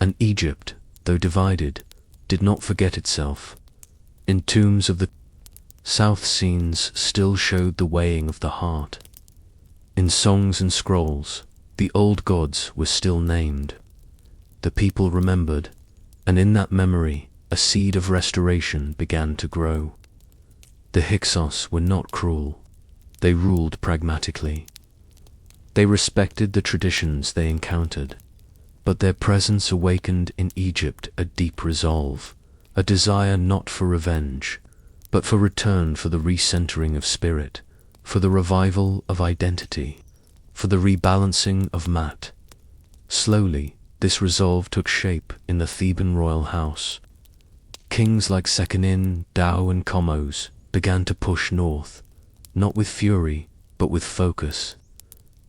Speaker 1: And Egypt, though divided, did not forget itself. In tombs of the south, scenes still showed the weighing of the heart. In songs and scrolls, the old gods were still named. The people remembered, and in that memory, a seed of restoration began to grow. The Hyksos were not cruel. They ruled pragmatically. They respected the traditions they encountered. but their presence awakened in Egypt a deep resolve, a desire not for revenge, but for return, for the recentering of spirit, for the revival of identity, for the rebalancing of Mat. Slowly, this resolve took shape in the Theban royal house. Kings like Seqenin, Dao and Komos began to push north, not with fury, but with focus.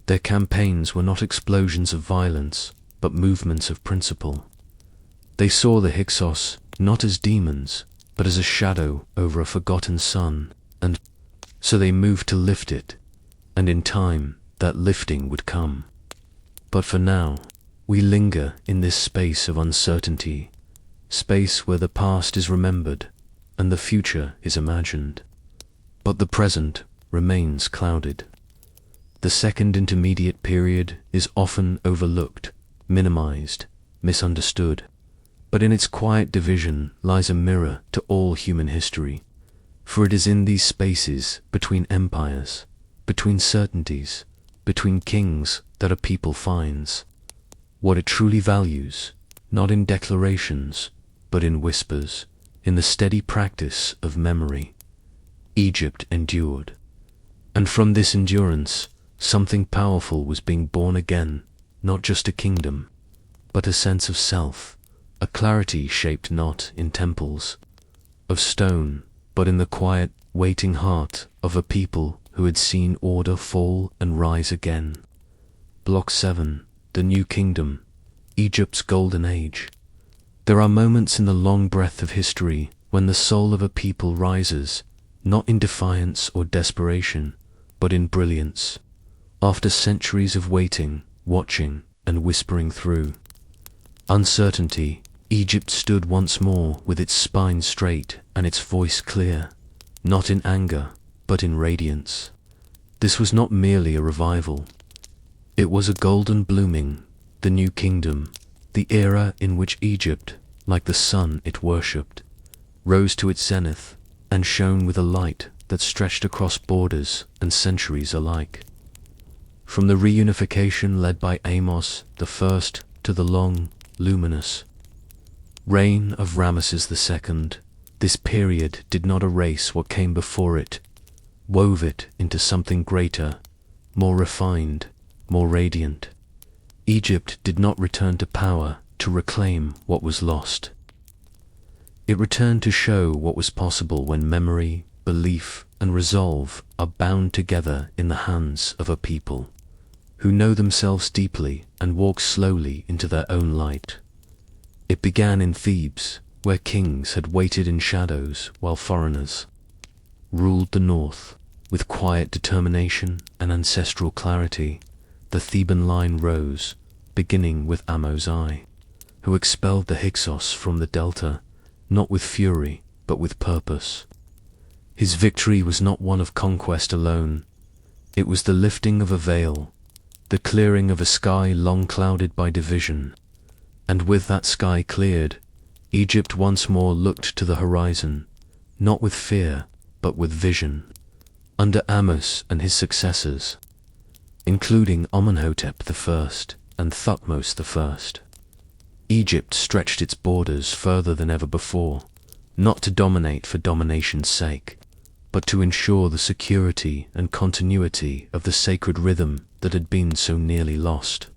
Speaker 1: Their campaigns were not explosions of violence, but movements of principle. They saw the Hyksos not as demons, but as a shadow over a forgotten sun, and so they moved to lift it, and in time that lifting would come. But for now, we linger in this space of uncertainty, space where the past is remembered and the future is imagined, but the present remains clouded. The second intermediate period is often overlooked, minimized, misunderstood, but in its quiet division lies a mirror to all human history, for it is in these spaces between empires, between certainties, between kings that a people finds what it truly values, not in declarations, but in whispers, in the steady practice of memory. Egypt endured, and from this endurance, something powerful was being born again, not just a kingdom, but a sense of self, a clarity shaped not in temples of stone, but in the quiet, waiting heart of a people who had seen order fall and rise again. Block 7, the New Kingdom, Egypt's Golden Age. There are moments in the long breath of history when the soul of a people rises, not in defiance or desperation, but in brilliance. After centuries of waiting, watching, and whispering through uncertainty, Egypt stood once more with its spine straight and its voice clear, not in anger, but in radiance. This was not merely a revival. It was a golden blooming, the new kingdom, the era in which Egypt, like the sun it worshipped, rose to its zenith and shone with a light that stretched across borders and centuries alike. From the reunification led by Amos I to the long, luminous reign of Ramesses II, this period did not erase what came before it, wove it into something greater, more refined, more radiant. Egypt did not return to power to reclaim what was lost. It returned to show what was possible when memory, belief, and resolve are bound together in the hands of a people who know themselves deeply and walk slowly into their own light. It began in Thebes, where kings had waited in shadows while foreigners ruled the north. With quiet determination and ancestral clarity, the Theban line rose, beginning with Amos-I, who expelled the Hyksos from the delta, not with fury, but with purpose. His victory was not one of conquest alone. It was the lifting of a veil, the clearing of a sky long clouded by division. And with that sky cleared, Egypt once more looked to the horizon, not with fear, but with vision. Under Amos and his successors, including Amenhotep I and Thutmose I, Egypt stretched its borders further than ever before, not to dominate for domination's sake, but to ensure the security and continuity of the sacred rhythm that had been so nearly lost.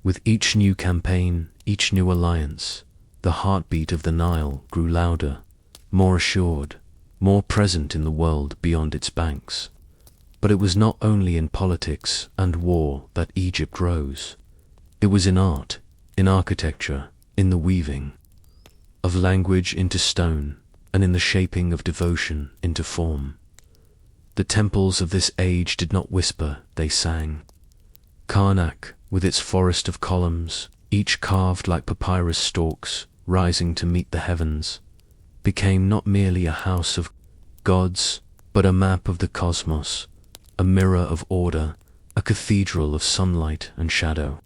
Speaker 1: With each new campaign, each new alliance, the heartbeat of the Nile grew louder, more assured, more present in the world beyond its banks. But it was not only in politics and war that Egypt rose. It was in art, in architecture, in the weaving of language into stone, and in the shaping of devotion into form. The temples of this age did not whisper, they sang. Karnak, with its forest of columns, each carved like papyrus stalks, rising to meet the heavens, became not merely a house of gods, but a map of the cosmos, a mirror of order, a cathedral of sunlight and shadow.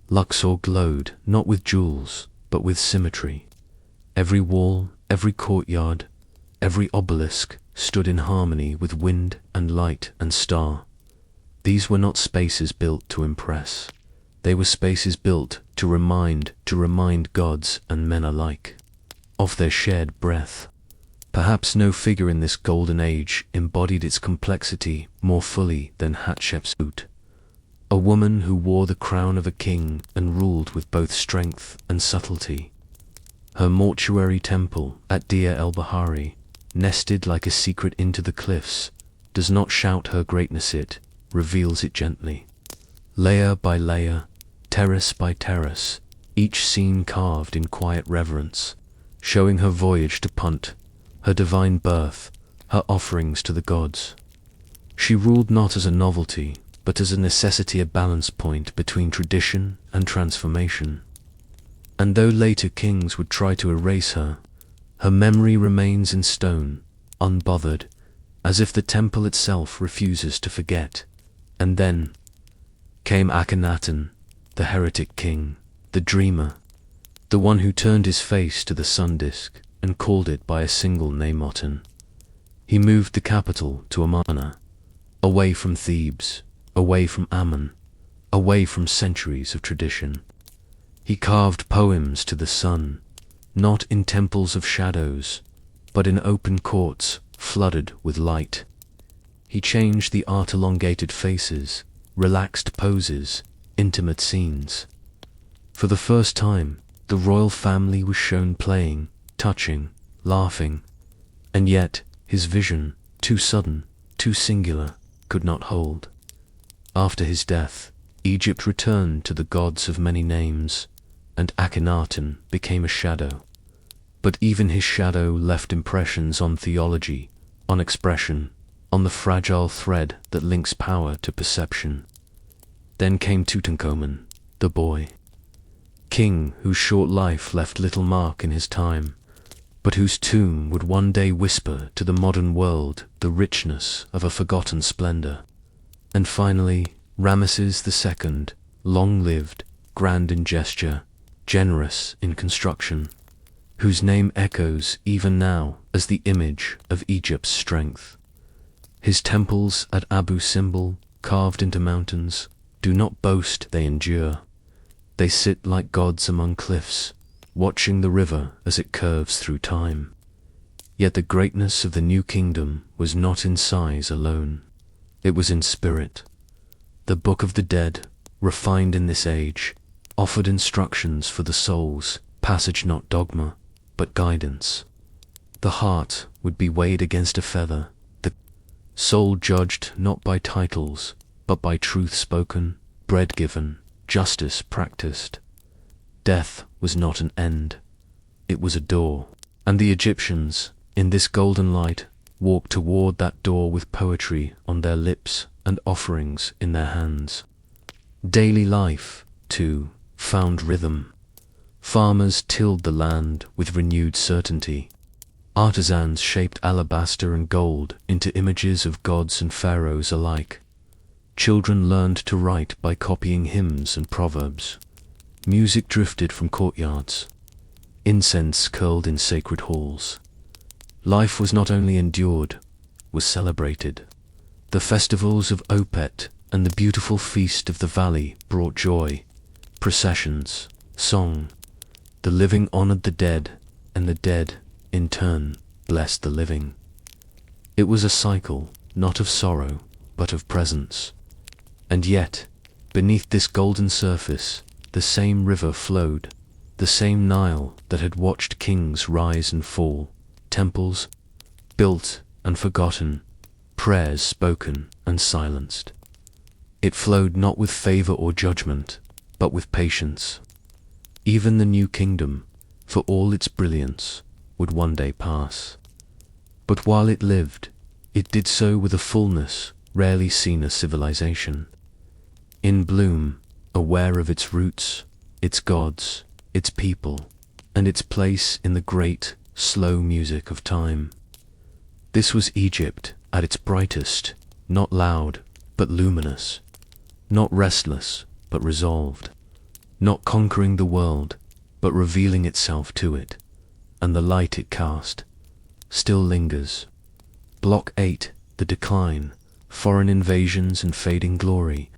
Speaker 1: Luxor glowed not with jewels, but with symmetry. Every wall, every courtyard, every obelisk stood in harmony with wind and light and star. These were not spaces built to impress. They were spaces built to remind gods and men alike of their shared breath. Perhaps no figure in this golden age embodied its complexity more fully than Hatshepsut, a woman who wore the crown of a king and ruled with both strength and subtlety. Her mortuary temple at Deir el-Bahari, nested like a secret into the cliffs, does not shout her greatness, it reveals it gently. Layer by layer, terrace by terrace, each scene carved in quiet reverence, showing her voyage to Punt, her divine birth, her offerings to the gods. She ruled not as a novelty, but as a necessity, a balance point between tradition and transformation. And though later kings would try to erase her, her memory remains in stone, unbothered, as if the temple itself refuses to forget. And then came Akhenaten, the heretic king, the dreamer, the one who turned his face to the sun disk and called it by a single Namotan. He moved the capital to Amarna, away from Thebes, away from Ammon, away from centuries of tradition. He carved poems to the sun, not in temples of shadows, but in open courts flooded with light. He changed the art, elongated faces, relaxed poses, intimate scenes. For the first time, the royal family was shown playing, touching, laughing, and yet his vision, too sudden, too singular, could not hold. After his death, Egypt returned to the gods of many names, and Akhenaten became a shadow. But even his shadow left impressions on theology, on expression, on the fragile thread that links power to perception. Then came Tutankhamun, the boy king whose short life left little mark in his time, but whose tomb would one day whisper to the modern world the richness of a forgotten splendor. And finally, Ramesses II, long-lived, grand in gesture, generous in construction, whose name echoes even now as the image of Egypt's strength. His temples at Abu Simbel, carved into mountains, do not boast they endure. They sit like gods among cliffs, watching the river as it curves through time. Yet the greatness of the new kingdom was not in size alone. It was in spirit. The Book of the Dead, refined in this age, offered instructions for the souls, passage not dogma, but guidance. The heart would be weighed against a feather, the soul judged not by titles, but by truth spoken, bread given, justice practiced. Death was not an end, it was a door. And the Egyptians, in this golden light, walked toward that door with poetry on their lips and offerings in their hands. Daily life, too, found rhythm. Farmers tilled the land with renewed certainty. Artisans shaped alabaster and gold into images of gods and pharaohs alike. Children learned to write by copying hymns and proverbs. Music drifted from courtyards. Incense curled in sacred halls. Life was not only endured, was celebrated. The festivals of Opet and the beautiful feast of the valley brought joy, processions, song. The living honored the dead, and the dead, in turn, blessed the living. It was a cycle, not of sorrow, but of presence. And yet, beneath this golden surface, the same river flowed, the same Nile that had watched kings rise and fall, temples built and forgotten, prayers spoken and silenced. It flowed not with favor or judgment, but with patience. Even the new kingdom, for all its brilliance, would one day pass. But while it lived, it did so with a fullness rarely seen as civilization. In bloom, aware of its roots, its gods, its people, and its place in the great, slow music of time. This was Egypt at its brightest, not loud, but luminous, not restless, but resolved, not conquering the world, but revealing itself to it, and the light it cast still lingers. Block 8, the decline, foreign invasions and fading glory.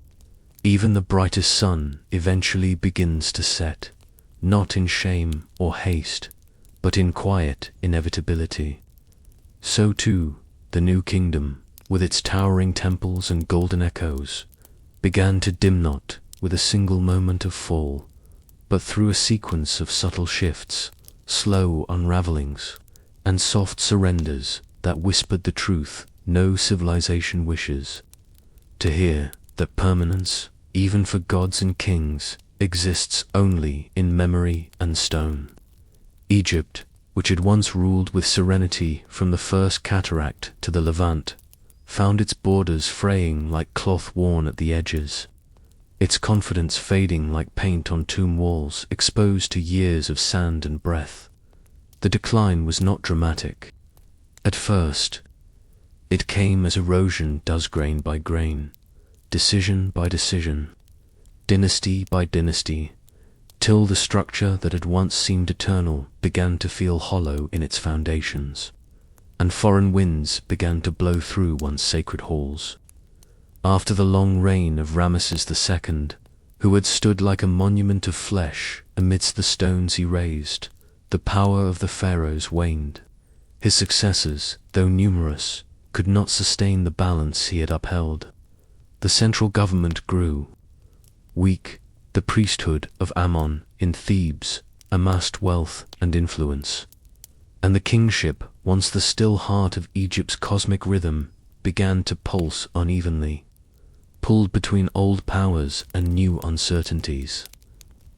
Speaker 1: Even the brightest sun eventually begins to set, not in shame or haste, but in quiet inevitability. So too, the new kingdom, with its towering temples and golden echoes, began to dim not with a single moment of fall, but through a sequence of subtle shifts, slow unravelings, and soft surrenders that whispered the truth no civilization wishes to hear, that permanence, even for gods and kings, exists only in memory and stone. Egypt, which had once ruled with serenity from the first cataract to the Levant, found its borders fraying like cloth worn at the edges, its confidence fading like paint on tomb walls exposed to years of sand and breath. The decline was not dramatic. At first, it came as erosion does grain by grain, decision by decision, dynasty by dynasty, till the structure that had once seemed eternal began to feel hollow in its foundations, and foreign winds began to blow through once sacred halls. After the long reign of Ramesses II, who had stood like a monument of flesh amidst the stones he raised, the power of the pharaohs waned. His successors, though numerous, could not sustain the balance he had upheld. The central government grew weak. The priesthood of Ammon in Thebes amassed wealth and influence, and the kingship, once the still heart of Egypt's cosmic rhythm, began to pulse unevenly, pulled between old powers and new uncertainties.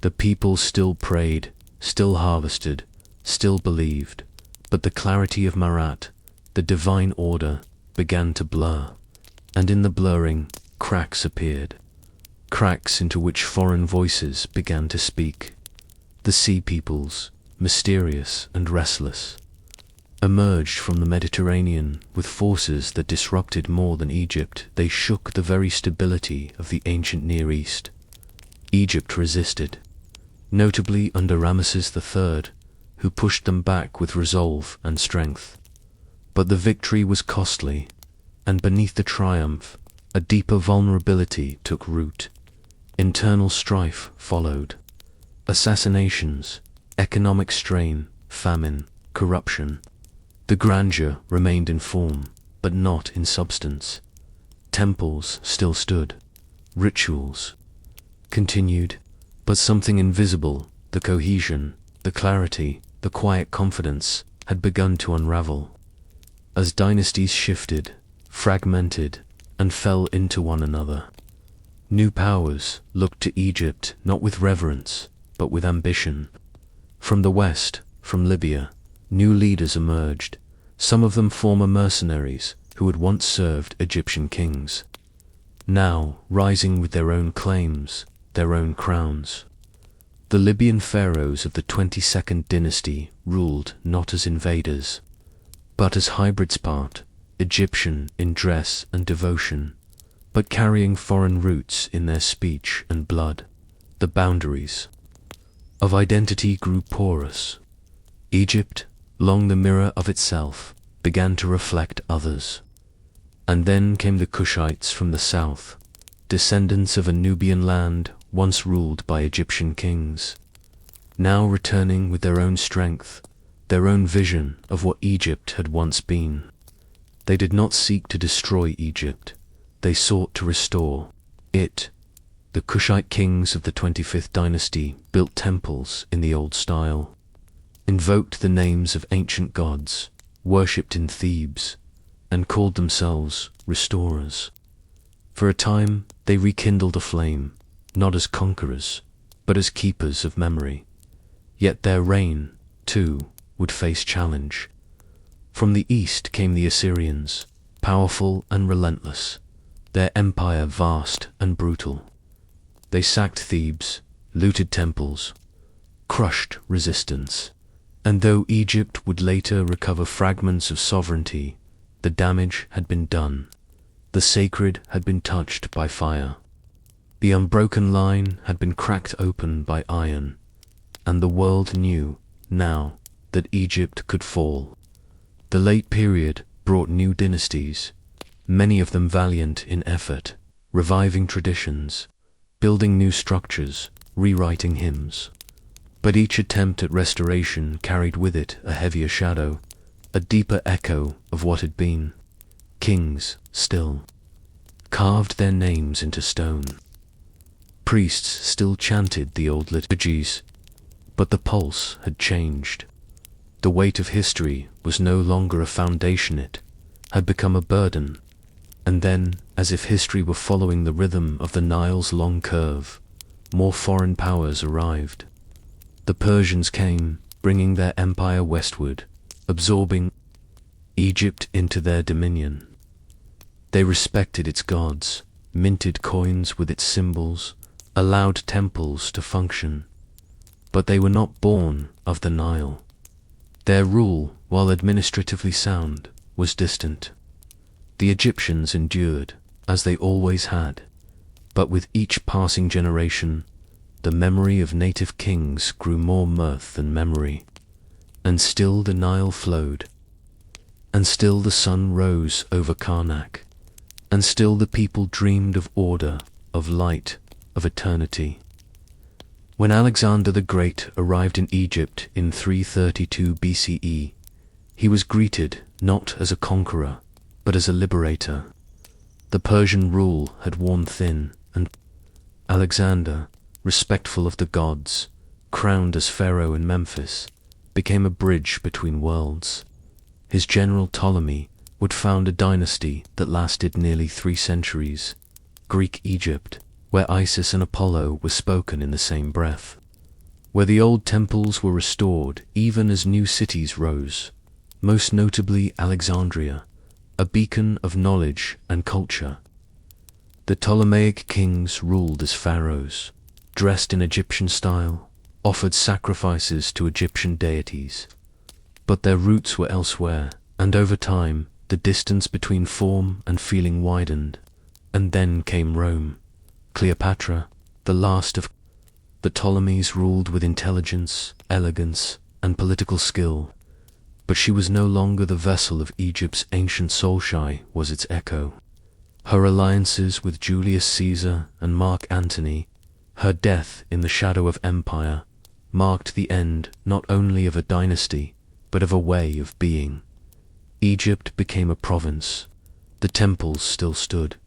Speaker 1: The people still prayed, still harvested, still believed, but the clarity of Marat, the divine order, began to blur, and in the blurring, cracks appeared. Cracks into which foreign voices began to speak. The sea peoples, mysterious and restless, emerged from the Mediterranean with forces that disrupted more than Egypt. They shook the very stability of the ancient Near East. Egypt resisted, notably under Ramesses III, who pushed them back with resolve and strength. But the victory was costly, and beneath the triumph, a deeper vulnerability took root. Internal strife followed. Assassinations, economic strain, famine, corruption. The grandeur remained in form, but not in substance. Temples still stood. Rituals continued, but something invisible, the cohesion, the clarity, the quiet confidence, had begun to unravel. As dynasties shifted, fragmented, and fell into one another, new powers looked to Egypt not with reverence, but with ambition. From the west, from Libya, new leaders emerged, some of them former mercenaries who had once served Egyptian kings, now rising with their own claims, their own crowns. The Libyan pharaohs of the 22nd dynasty ruled not as invaders, but as hybrids, part Egyptian in dress and devotion, but carrying foreign roots in their speech and blood. The boundaries of identity grew porous. Egypt, long the mirror of itself, began to reflect others. And then came the Cushites from the south, descendants of a Nubian land once ruled by Egyptian kings, now returning with their own strength, their own vision of what Egypt had once been. They did not seek to destroy Egypt, they sought to restore it. The Cushite kings of the 25th dynasty built temples in the old style, invoked the names of ancient gods, worshipped in Thebes, and called themselves restorers. For a time they rekindled a flame, not as conquerors, but as keepers of memory. Yet their reign, too, would face challenge. From the east came the Assyrians, powerful and relentless, their empire vast and brutal. They sacked Thebes, looted temples, crushed resistance, and though Egypt would later recover fragments of sovereignty, the damage had been done. The sacred had been touched by fire. The unbroken line had been cracked open by iron, and the world knew, now, that Egypt could fall. The late period brought new dynasties, many of them valiant in effort, reviving traditions, building new structures, rewriting hymns. But each attempt at restoration carried with it a heavier shadow, a deeper echo of what had been. Kings, still, carved their names into stone. Priests still chanted the old liturgies, but the pulse had changed. The weight of history was no longer a foundation, it had become a burden. And then, as if history were following the rhythm of the Nile's long curve, more foreign powers arrived. The Persians came, bringing their empire westward, absorbing Egypt into their dominion. They respected its gods, minted coins with its symbols, allowed temples to function. But they were not born of the Nile. Their rule, while administratively sound, was distant. The Egyptians endured, as they always had, but with each passing generation, the memory of native kings grew more mirth than memory. And still the Nile flowed, and still the sun rose over Karnak, and still the people dreamed of order, of light, of eternity. When Alexander the Great arrived in Egypt in 332 BCE, he was greeted not as a conqueror, but as a liberator. The Persian rule had worn thin, and Alexander, respectful of the gods, crowned as pharaoh in Memphis, became a bridge between worlds. His general Ptolemy would found a dynasty that lasted nearly 3 centuries, Greek Egypt, where Isis and Apollo were spoken in the same breath, where the old temples were restored even as new cities rose, most notably Alexandria, a beacon of knowledge and culture. The Ptolemaic kings ruled as pharaohs, dressed in Egyptian style, offered sacrifices to Egyptian deities. But their roots were elsewhere, and over time, the distance between form and feeling widened. And then came Rome. Cleopatra, the last of the Ptolemies, ruled with intelligence, elegance, and political skill. But she was no longer the vessel of Egypt's ancient soulshine was its echo. Her alliances with Julius Caesar and Mark Antony, her death in the shadow of empire, marked the end not only of a dynasty, but of a way of being. Egypt became a province. The temples still stood.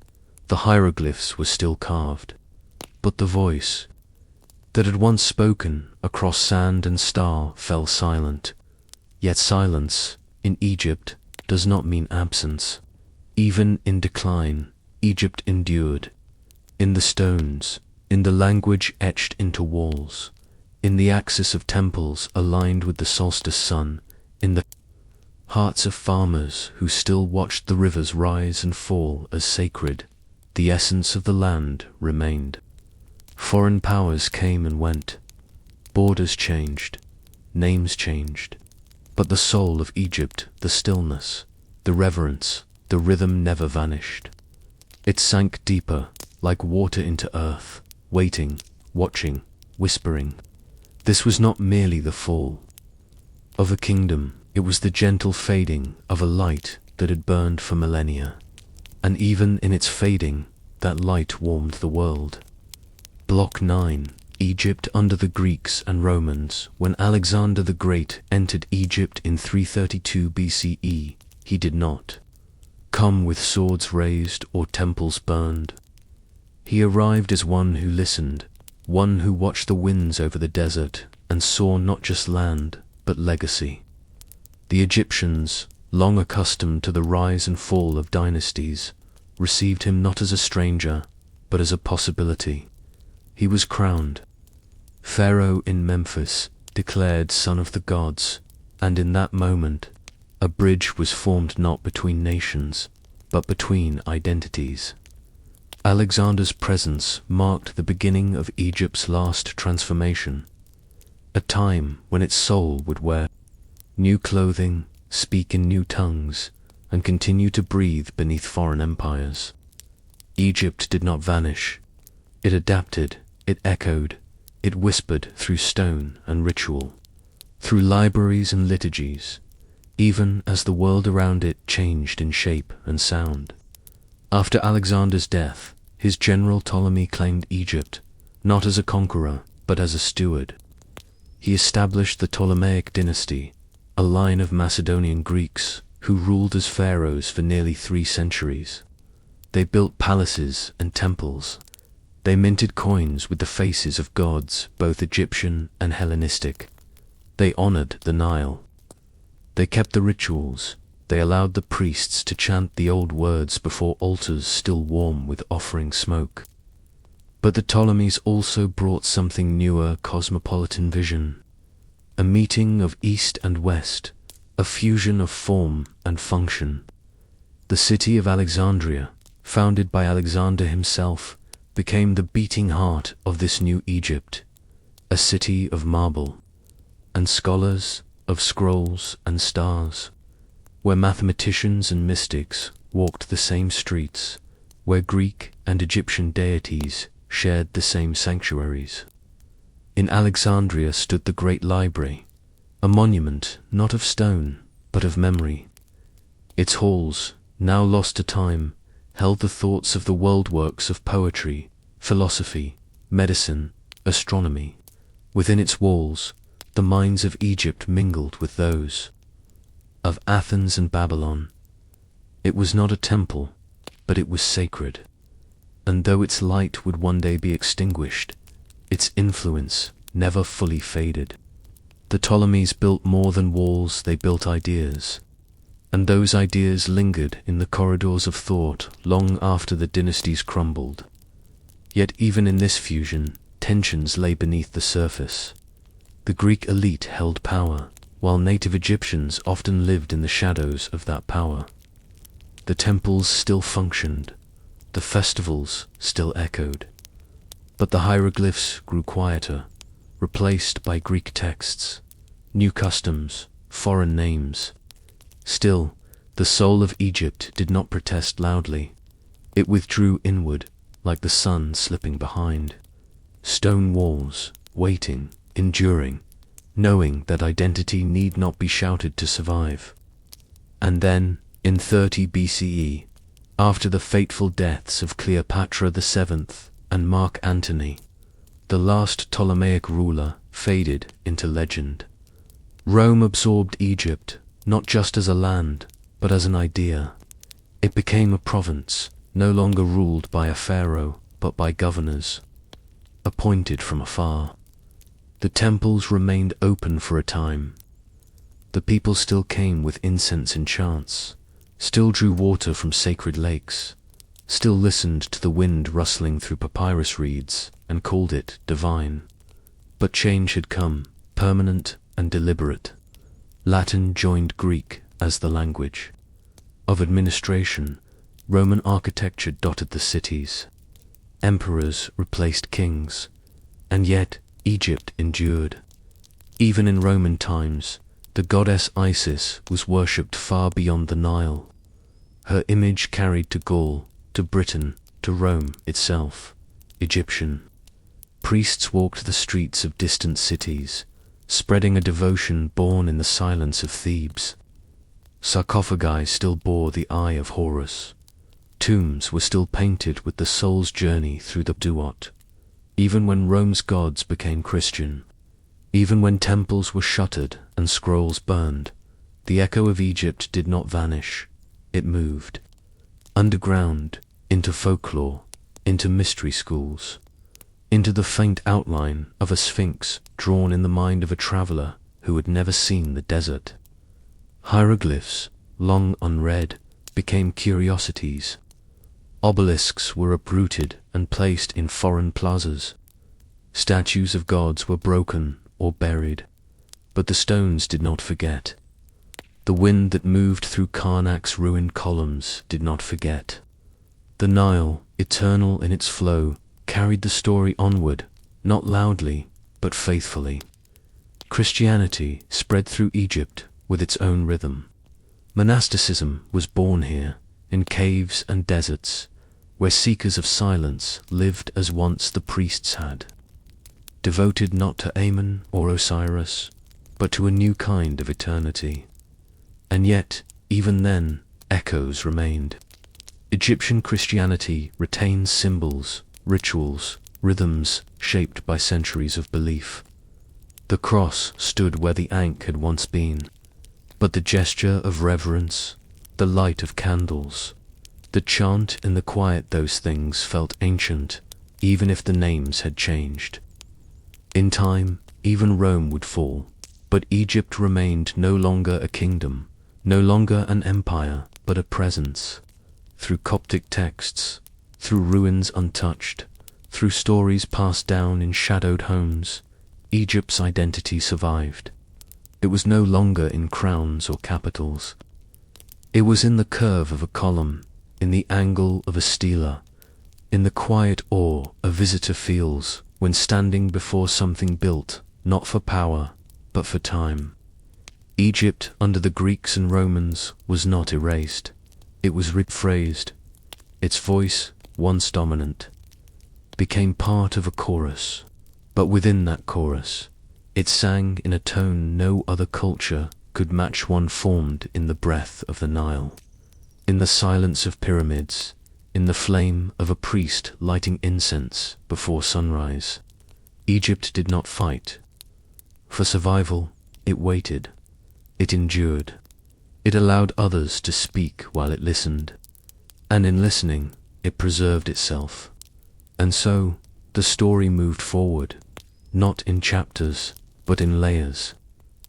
Speaker 1: The hieroglyphs were still carved. But the voice that had once spoken across sand and star fell silent. Yet silence, in Egypt, does not mean absence. Even in decline, Egypt endured. In the stones, in the language etched into walls, in the axis of temples aligned with the solstice sun, in the hearts of farmers who still watched the rivers rise and fall as sacred, the essence of the land remained. Foreign powers came and went. Borders changed. Names changed. But the soul of Egypt, the stillness, the reverence, the rhythm never vanished. It sank deeper, like water into earth, waiting, watching, whispering. This was not merely the fall of a kingdom, it was the gentle fading of a light that had burned for millennia. And even in its fading, that light warmed the world. Block 9. Egypt under the Greeks and Romans. When Alexander the Great entered Egypt in 332 BCE, he did not come with swords raised or temples burned. He arrived as one who listened, one who watched the winds over the desert and saw not just land, but legacy. The Egyptians, long accustomed to the rise and fall of dynasties, received him not as a stranger, but as a possibility. He was crowned Pharaoh in Memphis, declared son of the gods, and in that moment, a bridge was formed not between nations, but between identities. Alexander's presence marked the beginning of Egypt's last transformation, a time when its soul would wear new clothing, speak in new tongues, and continue to breathe beneath foreign empires. Egypt did not vanish. It adapted, it echoed, it whispered through stone and ritual, through libraries and liturgies, even as the world around it changed in shape and sound. After Alexander's death, his general Ptolemy claimed Egypt, not as a conqueror, but as a steward. He established the Ptolemaic dynasty, a line of Macedonian Greeks who ruled as pharaohs for nearly 3 centuries. They built palaces and temples. They minted coins with the faces of gods, both Egyptian and Hellenistic. They honored the Nile. They kept the rituals. They allowed the priests to chant the old words before altars still warm with offering smoke. But the Ptolemies also brought something newer: cosmopolitan vision. A meeting of East and West, a fusion of form and function. The city of Alexandria, founded by Alexander himself, became the beating heart of this new Egypt, a city of marble, and scholars, of scrolls and stars, where mathematicians and mystics walked the same streets, where Greek and Egyptian deities shared the same sanctuaries. In Alexandria stood the great library, a monument not of stone, but of memory. Its halls, now lost to time, held the thoughts of the world works of poetry, philosophy, medicine, astronomy. Within its walls, the minds of Egypt mingled with those of Athens and Babylon. It was not a temple, but it was sacred. And though its light would one day be extinguished, its influence never fully faded. The Ptolemies built more than walls, they built ideas. And those ideas lingered in the corridors of thought long after the dynasties crumbled. Yet even in this fusion, tensions lay beneath the surface. The Greek elite held power, while native Egyptians often lived in the shadows of that power. The temples still functioned, the festivals still echoed, but the hieroglyphs grew quieter, replaced by Greek texts, new customs, foreign names. Still, the soul of Egypt did not protest loudly. It withdrew inward, like the sun slipping behind. Stone walls, waiting, enduring, knowing that identity need not be shouted to survive. And then, in 30 BCE, after the fateful deaths of Cleopatra VII and Mark Antony, the last Ptolemaic ruler faded into legend. Rome absorbed Egypt, not just as a land, but as an idea. It became a province, no longer ruled by a pharaoh, but by governors, appointed from afar. The temples remained open for a time. The people still came with incense and chants, still drew water from sacred lakes, still listened to the wind rustling through papyrus reeds and called it divine. But change had come, permanent and deliberate. Latin joined Greek as the language of administration. Roman architecture dotted the cities. Emperors replaced kings, and yet Egypt endured. Even in Roman times, the goddess Isis was worshipped far beyond the Nile. Her image carried to Gaul, to Britain, to Rome itself, Egyptian. Priests walked the streets of distant cities, spreading a devotion born in the silence of Thebes. Sarcophagi still bore the eye of Horus. Tombs were still painted with the soul's journey through the Duat. Even when Rome's gods became Christian, even when temples were shuttered and scrolls burned, the echo of Egypt did not vanish. It moved. Underground, into folklore, into mystery schools, into the faint outline of a sphinx drawn in the mind of a traveler who had never seen the desert. Hieroglyphs, long unread, became curiosities. Obelisks were uprooted and placed in foreign plazas. Statues of gods were broken or buried, but the stones did not forget. The wind that moved through Karnak's ruined columns did not forget. The Nile, eternal in its flow, carried the story onward, not loudly, but faithfully. Christianity spread through Egypt with its own rhythm. Monasticism was born here, in caves and deserts, where seekers of silence lived as once the priests had, devoted not to Ammon or Osiris, but to a new kind of eternity. And yet, even then, echoes remained. Egyptian Christianity retained symbols, rituals, rhythms shaped by centuries of belief. The cross stood where the ankh had once been, but the gesture of reverence, the light of candles, the chant in the quiet, those things felt ancient, even if the names had changed. In time, even Rome would fall, but Egypt remained no longer a kingdom, no longer an empire, but a presence. Through Coptic texts, through ruins untouched, through stories passed down in shadowed homes, Egypt's identity survived. It was no longer in crowns or capitals. It was in the curve of a column, in the angle of a stela, in the quiet awe a visitor feels when standing before something built, not for power, but for time. Egypt, under the Greeks and Romans, was not erased. It was rephrased. Its voice, once dominant, became part of a chorus. But within that chorus, it sang in a tone no other culture could match, one formed in the breath of the Nile, in the silence of pyramids, in the flame of a priest lighting incense before sunrise. Egypt did not fight. For survival, it waited. It endured. It allowed others to speak while it listened. And in listening, it preserved itself. And so, the story moved forward, not in chapters, but in layers.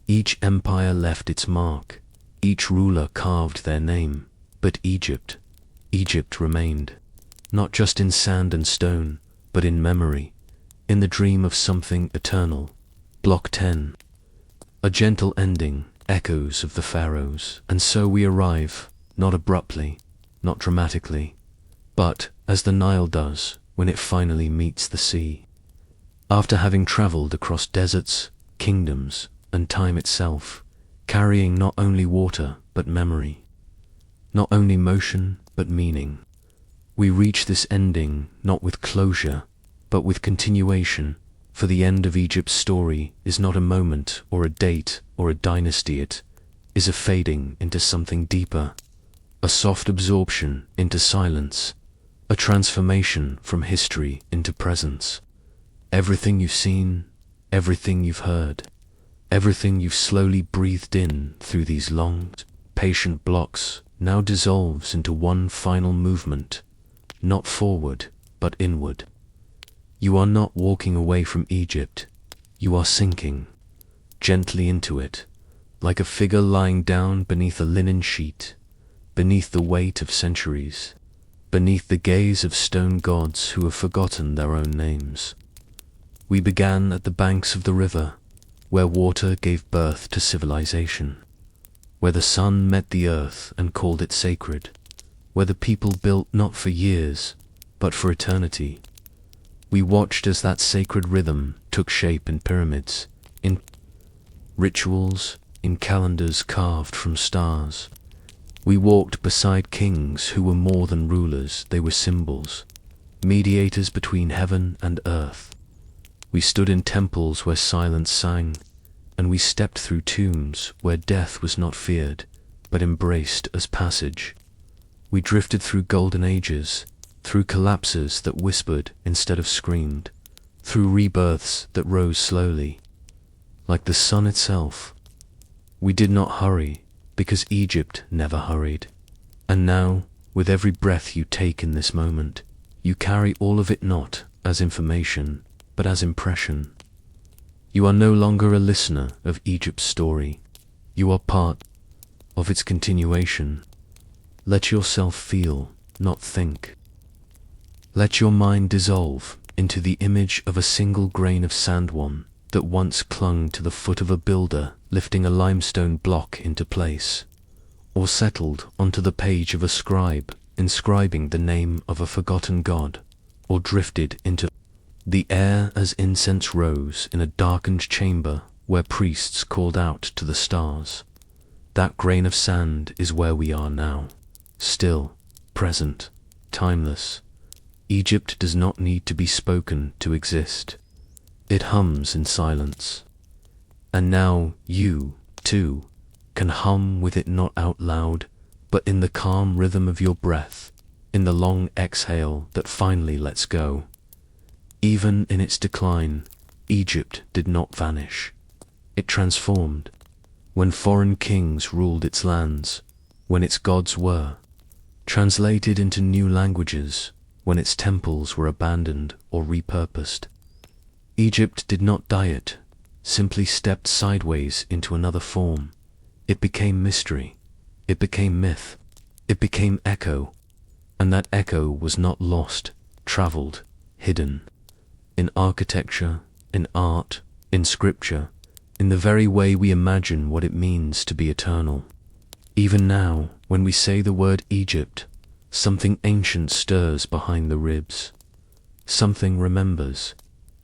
Speaker 1: Each empire left its mark, each ruler carved their name, but Egypt remained, not just in sand and stone, but in memory, in the dream of something eternal. Block 10. A gentle ending, echoes of the pharaohs, and so we arrive, not abruptly, not dramatically, but, as the Nile does, when it finally meets the sea. After having traveled across deserts, kingdoms, and time itself, carrying not only water, but memory, not only motion, but meaning, we reach this ending not with closure, but with continuation, for the end of Egypt's story is not a moment or a date or a dynasty, it is a fading into something deeper, a soft absorption into silence, a transformation from history into presence. Everything you've seen, everything you've heard, everything you've slowly breathed in through these long, patient blocks now dissolves into one final movement, not forward, but inward. You are not walking away from Egypt, you are sinking gently into it, like a figure lying down beneath a linen sheet, beneath the weight of centuries, beneath the gaze of stone gods who have forgotten their own names. We began at the banks of the river, where water gave birth to civilization, where the sun met the earth and called it sacred, where the people built not for years, but for eternity. We watched as that sacred rhythm took shape in pyramids, in rituals, in calendars carved from stars. We walked beside kings who were more than rulers, they were symbols, mediators between heaven and earth. We stood in temples where silence sang, and we stepped through tombs where death was not feared, but embraced as passage. We drifted through golden ages, through collapses that whispered instead of screamed, through rebirths that rose slowly, like the sun itself. We did not hurry, because Egypt never hurried. And now, with every breath you take in this moment, you carry all of it not as information, but as impression. You are no longer a listener of Egypt's story. You are part of its continuation. Let yourself feel, not think. Let your mind dissolve into the image of a single grain of sand, one that once clung to the foot of a builder lifting a limestone block into place, or settled onto the page of a scribe inscribing the name of a forgotten god, or drifted into the air as incense rose in a darkened chamber where priests called out to the stars. That grain of sand is where we are now, still, present, timeless. Egypt does not need to be spoken to exist. It hums in silence. And now you, too, can hum with it, not out loud, but in the calm rhythm of your breath, in the long exhale that finally lets go. Even in its decline, Egypt did not vanish. It transformed. When foreign kings ruled its lands, when its gods were translated into new languages, when its temples were abandoned or repurposed, Egypt did not diet, simply stepped sideways into another form. It became mystery. It became myth. It became echo. And that echo was not lost, traveled, hidden. In architecture, in art, in scripture, in the very way we imagine what it means to be eternal. Even now, when we say the word Egypt, something ancient stirs behind the ribs. Something remembers.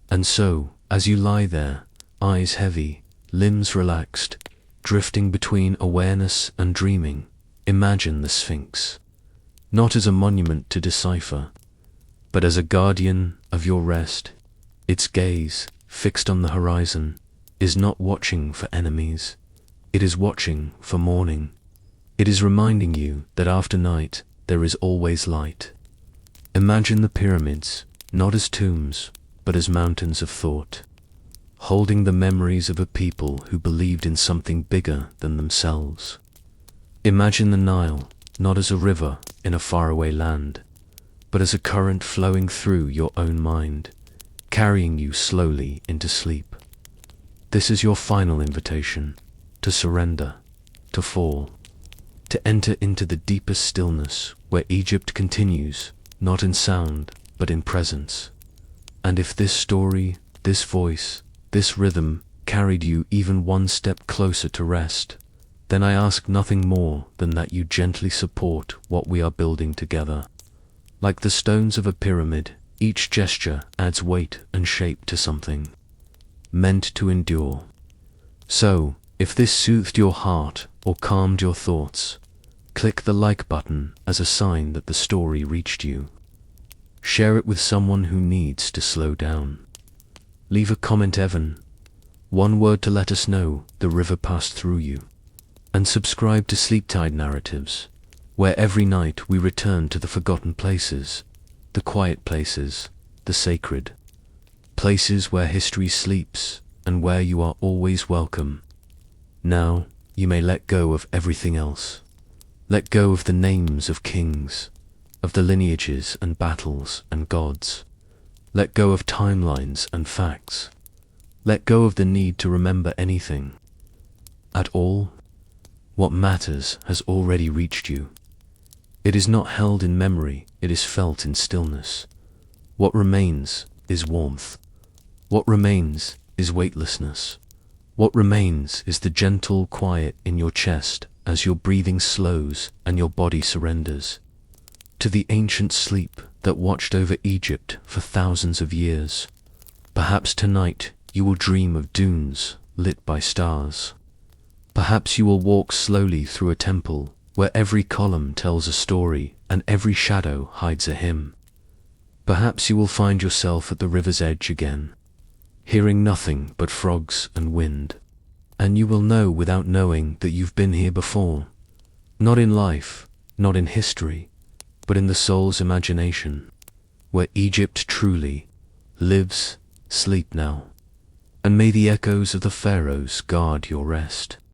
Speaker 1: And so, as you lie there, eyes heavy, limbs relaxed, drifting between awareness and dreaming, imagine the Sphinx. Not as a monument to decipher, but as a guardian of your rest. Its gaze, fixed on the horizon, is not watching for enemies. It is watching for morning. It is reminding you that after night, there is always light. Imagine the pyramids, not as tombs, but as mountains of thought, holding the memories of a people who believed in something bigger than themselves. Imagine the Nile, not as a river in a faraway land, but as a current flowing through your own mind, carrying you slowly into sleep. This is your final invitation, to surrender, to fall, to enter into the deepest stillness where Egypt continues, not in sound, but in presence. And if this story, this voice, this rhythm carried you even one step closer to rest, then I ask nothing more than that you gently support what we are building together. Like the stones of a pyramid, each gesture adds weight and shape to something meant to endure. So, if this soothed your heart or calmed your thoughts, click the like button as a sign that the story reached you. Share it with someone who needs to slow down. Leave a comment, Evan. One word to let us know the river passed through you. And subscribe to Sleep-Tide Narratives, where every night we return to the forgotten places, the quiet places, the sacred places where history sleeps and where you are always welcome. Now, you may let go of everything else. Let go of the names of kings, of the lineages and battles and gods. Let go of timelines and facts. Let go of the need to remember anything at all. What matters has already reached you. It is not held in memory, it is felt in stillness. What remains is warmth. What remains is weightlessness. What remains is the gentle quiet in your chest as your breathing slows and your body surrenders to the ancient sleep that watched over Egypt for thousands of years. Perhaps tonight you will dream of dunes lit by stars. Perhaps you will walk slowly through a temple where every column tells a story and every shadow hides a hymn. Perhaps you will find yourself at the river's edge again, hearing nothing but frogs and wind. And you will know without knowing that you've been here before. Not in life, not in history, but in the soul's imagination, where Egypt truly lives. Sleep now, and may the echoes of the pharaohs guard your rest.